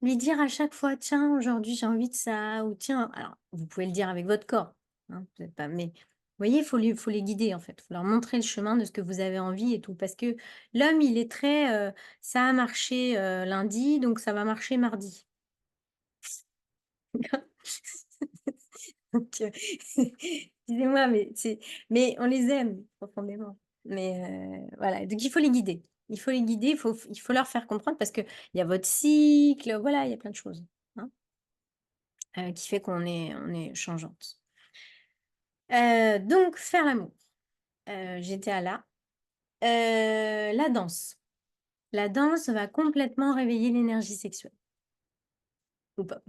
lui dire à chaque fois: «Tiens, aujourd'hui, j'ai envie de ça» ou «Tiens» alors vous pouvez le dire avec votre corps, hein, vous êtes pas mais vous voyez, faut les guider, en fait. Faut leur montrer le chemin de ce que vous avez envie et tout. Parce que l'homme, il est très, «Ça a marché, lundi, donc ça va marcher mardi». Donc excusez-moi, mais on les aime profondément. Mais voilà, donc il faut les guider. Il faut les guider, il faut leur faire comprendre parce qu'il y a votre cycle, voilà, il y a plein de choses, hein, qui fait qu'on est changeante. Donc faire l'amour, j'étais à là. La danse. La danse va complètement réveiller l'énergie sexuelle ou pas.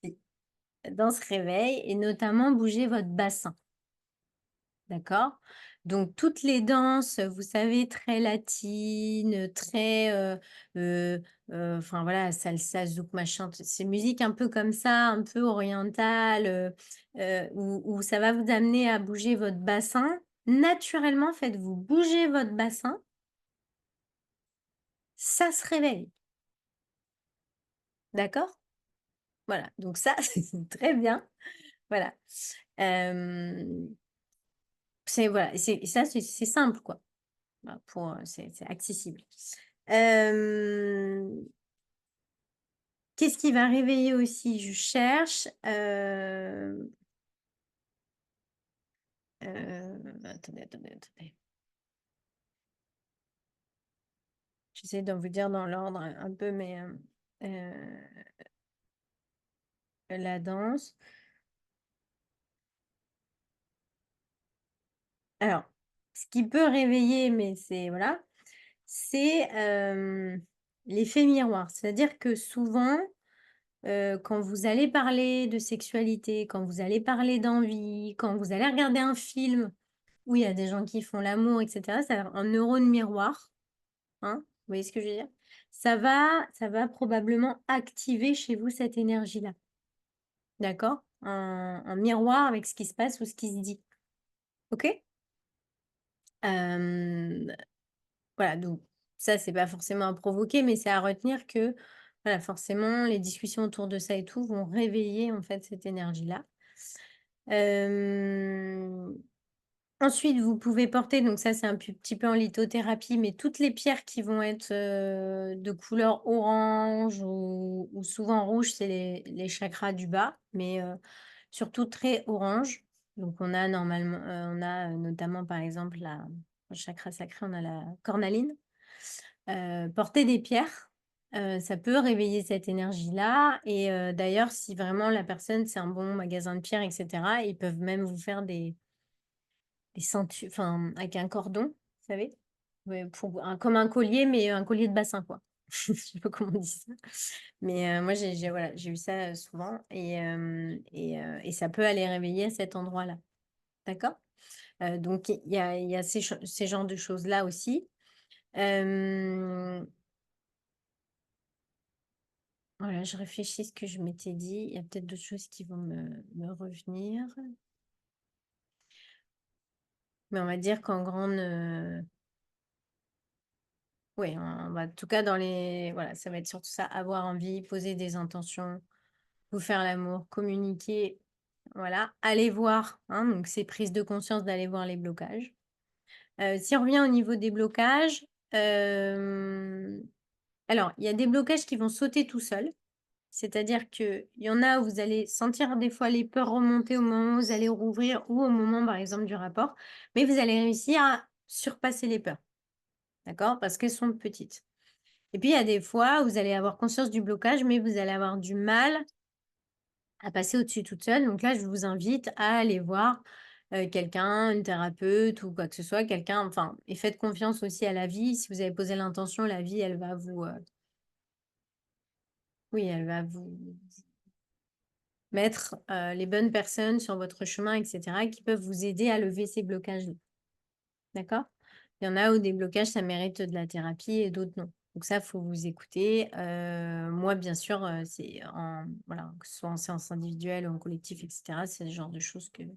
Si, la danse réveille et notamment bouger votre bassin. D'accord? Donc toutes les danses, vous savez, très latines, très, enfin voilà, salsa, zouk, machin, toutes ces musiques un peu comme ça, un peu orientales, où ça va vous amener à bouger votre bassin. Naturellement, faites-vous bouger votre bassin, ça se réveille, d'accord? Voilà, donc ça, c'est très bien, voilà. Hem, c'est voilà, c'est ça, c'est simple, quoi. Bah, c'est accessible. Hem, qu'est-ce qui va réveiller aussi? Je cherche, attendez. J'essaie de vous dire dans l'ordre un peu, mais, la danse. Alors, ce qui peut réveiller, mais c'est voilà, c'est, l'effet miroir. C'est-à-dire que souvent, quand vous allez parler de sexualité, quand vous allez parler d'envie, quand vous allez regarder un film où il y a des gens qui font l'amour et cetera, ça un neurone miroir, hein, vous voyez ce que je veux dire? Ça va probablement activer chez vous cette énergie-là, d'accord? Un miroir avec ce qui se passe ou ce qui se dit, OK? Hem, voilà, donc ça, c'est pas forcément à provoquer, mais c'est à retenir que, voilà, forcément, les discussions autour de ça et tout vont réveiller, en fait, cette énergie-là. Hem Ensuite, vous pouvez porter, donc ça, c'est un petit peu en lithothérapie, mais toutes les pierres qui vont être, de couleur orange ou souvent rouge, c'est les chakras du bas, mais surtout très orange. Donc on a, notamment, par exemple, le chakra sacré, on a la cornaline. Porter des pierres, ça peut réveiller cette énergie-là et d'ailleurs, si vraiment la personne, c'est un bon magasin de pierres et cetera, ils peuvent même vous faire des ceintures enfin, avec un cordon, vous savez? Ouais, pour un comme un collier, mais un collier de bassin, quoi. Je sais pas comment on dit ça. Mais moi, j'ai voilà, j'ai eu ça, souvent et ça peut aller réveiller à cet endroit-là. D'accord? Donc il y a ces genres de choses-là aussi. Hem, voilà, je réfléchis ce que je m'étais dit. Il y a peut-être d'autres choses qui vont me revenir. Mais on va dire qu'en grande, oui, en tout cas dans les voilà, ça va être surtout ça, avoir envie, poser des intentions, vous faire l'amour, communiquer, voilà. Aller voir, hein, donc c'est prise de conscience d'aller voir les blocages. Si on revient au niveau des blocages, alors il y a des blocages qui vont sauter tout seuls. C'est-à-dire qu'il y en a où vous allez sentir des fois les peurs remonter au moment où vous allez rouvrir ou au moment, par exemple, du rapport, mais vous allez réussir à surpasser les peurs, d'accord? Parce qu'elles sont petites. Et puis, il y a des fois où vous allez avoir conscience du blocage, mais vous allez avoir du mal à passer au-dessus toute seule. Donc là, je vous invite à aller voir, quelqu'un, une thérapeute ou quoi que ce soit, quelqu'un enfin et faites confiance aussi à la vie. Si vous avez posé l'intention, la vie, elle va vous, oui, elle va vous mettre, les bonnes personnes sur votre chemin et cetera, qui peuvent vous aider à lever ces blocages-là. D'accord? Il y en a où des blocages, ça mérite de la thérapie et d'autres non. Donc ça, faut vous écouter. Moi, bien sûr, c'est en voilà, que ce soit en séance individuelle ou en collectif et cetera, c'est le genre de choses que, bien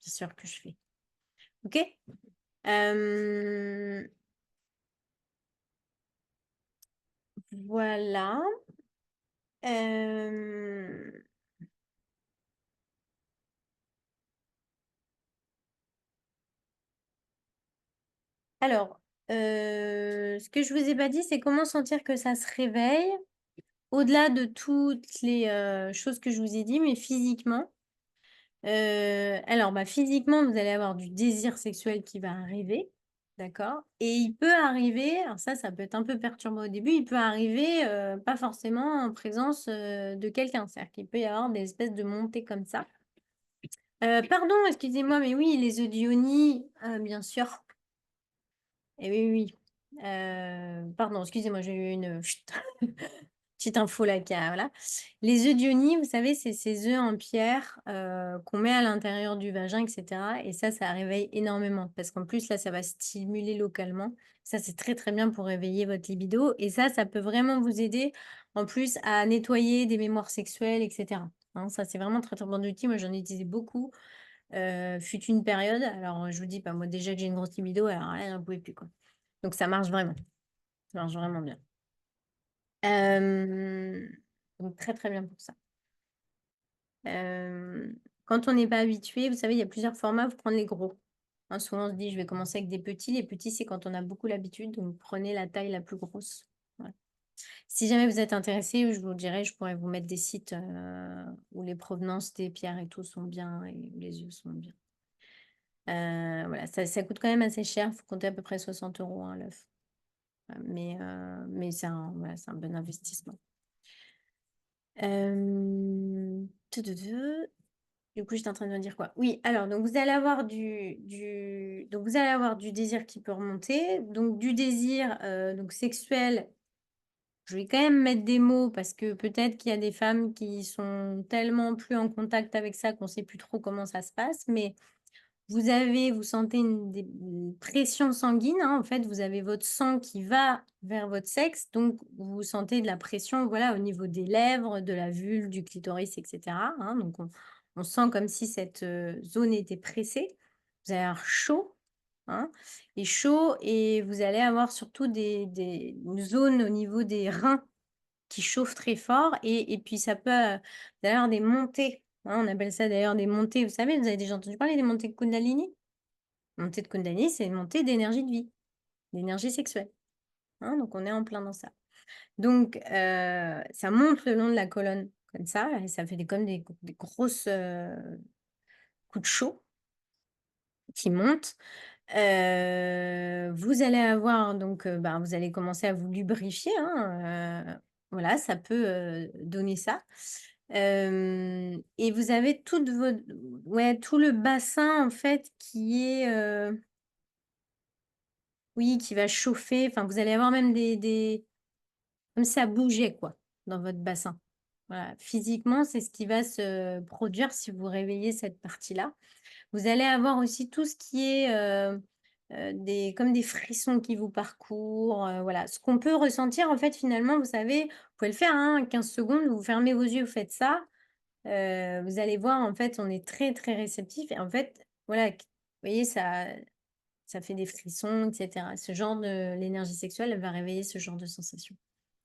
sûr, que je fais. OK? Hem, voilà. Hem, alors, ce que je vous ai pas dit, c'est comment sentir que ça se réveille, au-delà de toutes les, choses que je vous ai dit, mais physiquement. Alors, bah, physiquement, vous allez avoir du désir sexuel qui va arriver, d'accord? Et il peut arriver, alors ça peut être un peu perturbant au début, il peut arriver, pas forcément en présence, de quelqu'un. C'est-à-dire qu'il peut y avoir des espèces de montées comme ça. Pardon, excusez-moi, mais oui, les œufs d'Ioni, bien sûr. Et oui, oui, oui. Pardon, excusez-moi, j'ai eu une, petite info là qui a voilà. Les œufs d'Ioni, vous savez, c'est ces œufs en pierre, qu'on met à l'intérieur du vagin et cetera et ça réveille énormément parce qu'en plus là, ça va stimuler localement. Ça, c'est très, très bien pour réveiller votre libido et ça peut vraiment vous aider en plus à nettoyer des mémoires sexuelles et cetera, hein. Ça, c'est vraiment très, très bon outil. Moi, j'en utilisais beaucoup, fut une période. Alors, je vous dis pas, moi déjà que j'ai une grosse libido, alors là, j'en pouvais plus, quoi. Donc ça marche vraiment. Ça marche vraiment bien. Hem, donc très, très bien pour ça. Quand on n'est pas habitué, vous savez, il y a plusieurs formats, vous prenez les gros. Hein, souvent on se dit: «Je vais commencer avec des petits». Les petits, c'est quand on a beaucoup l'habitude, donc prenez la taille la plus grosse. Ouais. Si jamais vous êtes intéressé, je vous dirais, je pourrais vous mettre des sites, où les provenances des pierres et tout sont bien et où les yeux sont bien. Voilà, ça coûte quand même assez cher, il faut compter à peu près 60 € hein, l'œuf. Mais c'est un voilà, c'est un bon investissement. Tu tu tu. Du coup, j'étais en train de me dire quoi? Oui, alors donc vous allez avoir du désir qui peut remonter, donc du désir, donc sexuel. Je vais quand même mettre des mots parce que peut-être qu'il y a des femmes qui sont tellement plus en contact avec ça qu'on sait plus trop comment ça se passe, mais vous sentez une pression sanguine, hein, en fait, vous avez votre sang qui va vers votre sexe, donc vous sentez de la pression, voilà, au niveau des lèvres, de la vulve, du clitoris et cetera, hein, donc on sent comme si cette, zone était pressée. Vous allez avoir chaud, hein et vous allez avoir surtout des une zone au niveau des reins qui chauffe très fort et puis ça peut, vous allez avoir des montées, hein, on appelle ça d'ailleurs des montées, vous savez, vous avez déjà entendu parler des montées de Kundalini? Montée de Kundalini, c'est une montée d'énergie de vie, d'énergie sexuelle, hein, donc on est en plein dans ça. Donc ça monte le long de la colonne comme ça et ça fait des grosses, coups de chaud qui montent. Vous allez avoir donc, ben, vous allez commencer à vous lubrifier, hein, voilà, ça peut, donner ça. Et vous avez toute votre ouais, tout le bassin en fait qui est, oui, qui va chauffer, enfin vous allez avoir même des comme si ça bougeait quoi, dans votre bassin. Voilà, physiquement, c'est ce qui va se produire si vous réveillez cette partie-là. Vous allez avoir aussi tout ce qui est, des comme des frissons qui vous parcourent, voilà. Ce qu'on peut ressentir en fait finalement, vous savez, vous pouvez le faire, hein, 15 secondes, vous fermez vos yeux, vous faites ça, vous allez voir en fait, on est très, très réceptif et en fait, voilà, q vous voyez ça fait des frissons et cetera. Ce genre de l'énergie sexuelle, elle va réveiller ce genre de sensation.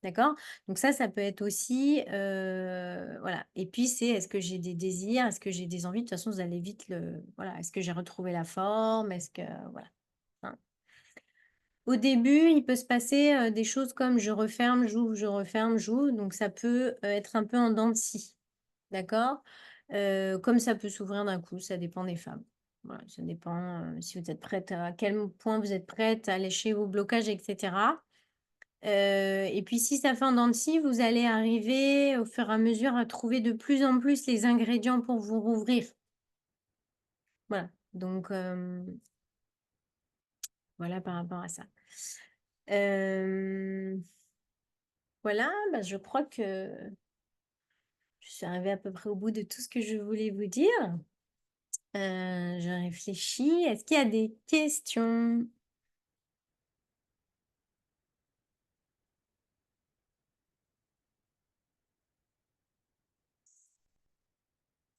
D'accord? Donc ça peut être aussi, voilà et puis c'est est-ce que j'ai des désirs? Est-ce que j'ai des envies? De toute façon, vous allez vite le voilà. Est-ce que j'ai retrouvé la forme? Est-ce que voilà, hein. Au début, il peut se passer, des choses comme je referme, j'ouvre, donc ça peut, être un peu en dents de scie. D'accord? Comme ça peut s'ouvrir d'un coup, ça dépend des femmes. Voilà, ça dépend, si vous êtes prête à quel point vous êtes prête à lécher vos blocages et cetera. Et puis si ça fait en dents de scie, vous allez arriver au fur et à mesure à trouver de plus en plus les ingrédients pour vous rouvrir. Voilà. Donc, voilà par rapport à ça. Hem, voilà, bah, je crois que je suis arrivée à peu près au bout de tout ce que je voulais vous dire. Je réfléchis. Est-ce qu'il y a des questions?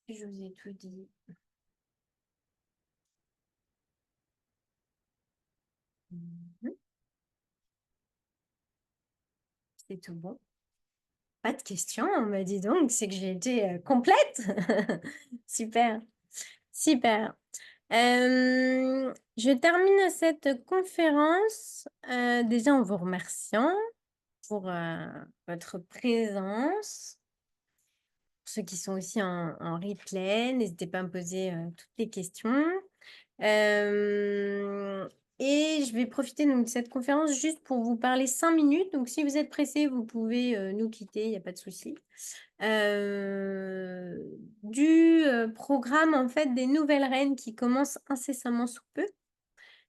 Je vous ai tout dit. Mmh. C'est tout bon. Pas de questions? Bah, dis donc, c'est que j'ai été, complète. Super, super. Je termine cette conférence, déjà en vous remerciant pour, votre présence. Pour ceux qui sont aussi en replay, n'hésitez pas à me poser, toutes les questions. Hem et je vais profiter donc de cette conférence juste pour vous parler 5 minutes. Donc si vous êtes pressés, vous pouvez, nous quitter, il y a pas de souci. Du, programme en fait des nouvelles reines qui commence incessamment sous peu,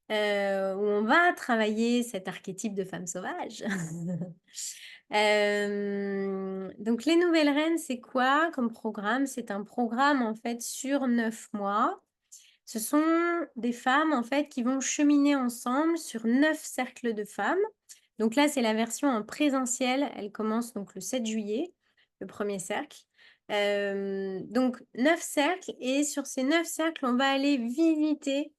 où on va travailler cet archétype de femme sauvage. Donc les nouvelles reines, c'est quoi comme programme? C'est un programme en fait sur 9 mois. Ce sont des femmes, en fait, qui vont cheminer ensemble sur 9 cercles de femmes. Donc là, c'est la version en présentiel. Elle commence donc le 7 juillet, le premier cercle. Donc 9 cercles et sur ces 9 cercles, on va aller visiter,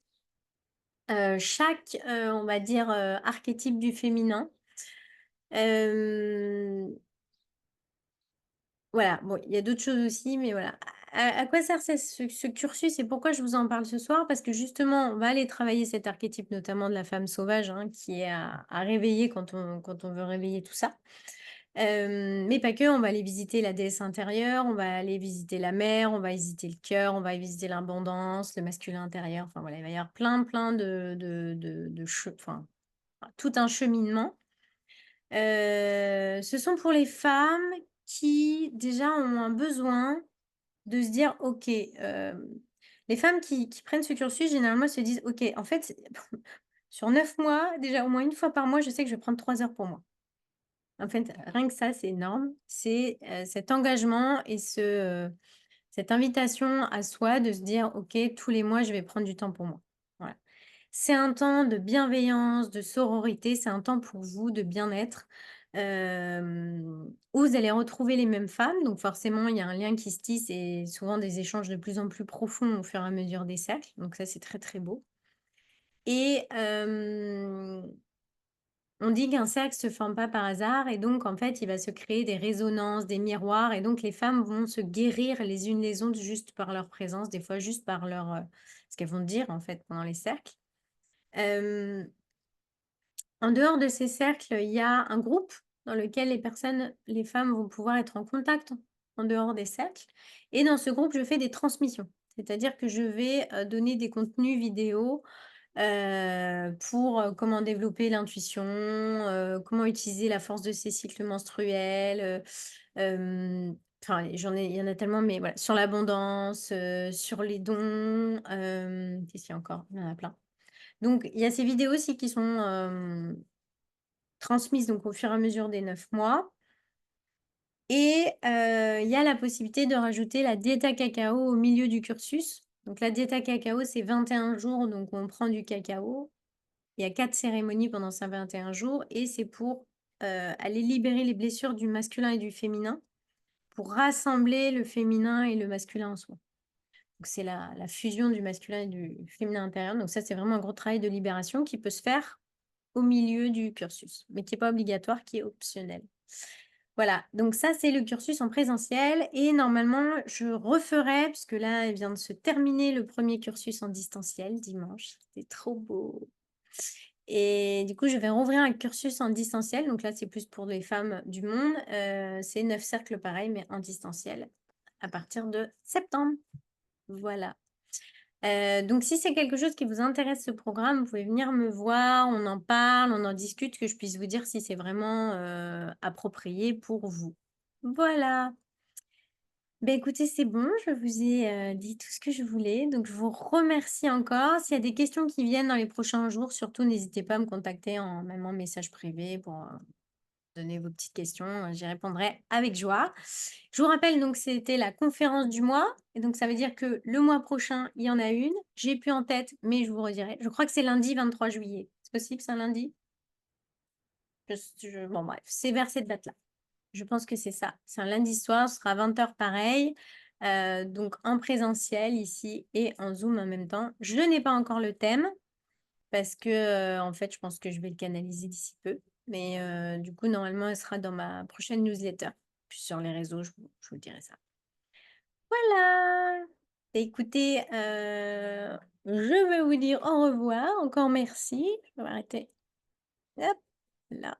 chaque, on va dire, archétype du féminin. Hem Voilà, bon, il y a d'autres choses aussi, mais voilà. À quoi sert ce cursus et pourquoi je vous en parle ce soir? Parce que justement, on va aller travailler cet archétype, notamment de la femme sauvage, hein, qui est à réveiller quand on veut réveiller tout ça. Mais pas que, on va aller visiter la déesse intérieure, on va aller visiter la mère, on va visiter le cœur, on va visiter l'abondance, le masculin intérieur. Enfin voilà, il va y avoir plein enfin, tout un cheminement. Ce sont pour les femmes qui déjà ont un besoin de se dire: «OK», les femmes qui prennent ce cursus généralement se disent: «OK, en fait, sur 9 mois, déjà au moins une fois par mois, je sais que je vais prendre 3 heures pour moi». En fait, rien que ça, c'est énorme. C'est, cet engagement et cette invitation à soi de se dire: «OK, tous les mois, je vais prendre du temps pour moi». Voilà. C'est un temps de bienveillance, de sororité, c'est un temps pour vous de bien-être, où vous allez retrouver les mêmes femmes. Donc forcément, il y a un lien qui se tisse et souvent des échanges de plus en plus profonds au fur et à mesure des cercles. Donc ça, c'est très, très beau. Et on dit qu'un cercle se forme pas par hasard et donc en fait, il va se créer des résonances, des miroirs et donc les femmes vont se guérir les unes les autres juste par leur présence, des fois juste par leur, ce qu'elles vont dire en fait pendant les cercles. Hem En dehors de ces cercles, il y a un groupe dans lequel les femmes vont pouvoir être en contact en dehors des cercles et dans ce groupe, je fais des transmissions. C'est-à-dire que je vais, donner des contenus vidéo, pour, comment développer l'intuition, comment utiliser la force de ses cycles menstruels, enfin, il y en a tellement, mais voilà, sur l'abondance, sur les dons, qu'est-ce qu'il y a encore? Il y en a plein. Donc il y a ces vidéos aussi qui sont, transmises donc au fur et à mesure des 9 mois et il y a la possibilité de rajouter la dieta cacao au milieu du cursus. Donc la dieta cacao, c'est 21 jours, donc on prend du cacao. Il y a 4 cérémonies pendant ces 21 jours et c'est pour, aller libérer les blessures du masculin et du féminin, pour rassembler le féminin et le masculin en soi. Donc c'est la fusion du masculin et du féminin intérieur. Donc ça, c'est vraiment un gros travail de libération qui peut se faire au milieu du cursus, mais qui est pas obligatoire, qui est optionnel. Voilà, donc ça, c'est le cursus en présentiel et normalement, je referai, puisque là, il vient de se terminer le premier cursus en distanciel dimanche. C'était trop beau et du coup, je vais rouvrir un cursus en distanciel, donc là, c'est plus pour les femmes du monde. C'est 9 cercles pareil, mais en distanciel à partir de septembre. Voilà. Donc si c'est quelque chose qui vous intéresse ce programme, vous pouvez venir me voir, on en parle, on en discute, que je puisse vous dire si c'est vraiment, approprié pour vous. Voilà. Écoutez, c'est bon, je vous ai, dit tout ce que je voulais, donc je vous remercie encore. S'il y a des questions qui viennent dans les prochains jours, surtout n'hésitez pas à me contacter même en message privé pour, donner vos petites questions, j'y répondrai avec joie. Je vous rappelle donc c'était la conférence du mois et donc ça veut dire que le mois prochain, il y en a une. J'ai plus en tête, mais je vous redirai. Je crois que c'est lundi 23 juillet. C'est possible, c'est un lundi? Bon bref, c'est vers cette date-là. Je pense que c'est ça. C'est un lundi soir, ce sera 20 h pareil, donc en présentiel ici et en Zoom en même temps. Je n'ai pas encore le thème parce que, en fait, je pense que je vais le canaliser d'ici peu. Mais, du coup, normalement, elle sera dans ma prochaine newsletter. Puis sur les réseaux, je vous dirai ça. Voilà! Écoutez, je vais vous dire au revoir. Encore merci. Je vais m'arrêter. Hop là.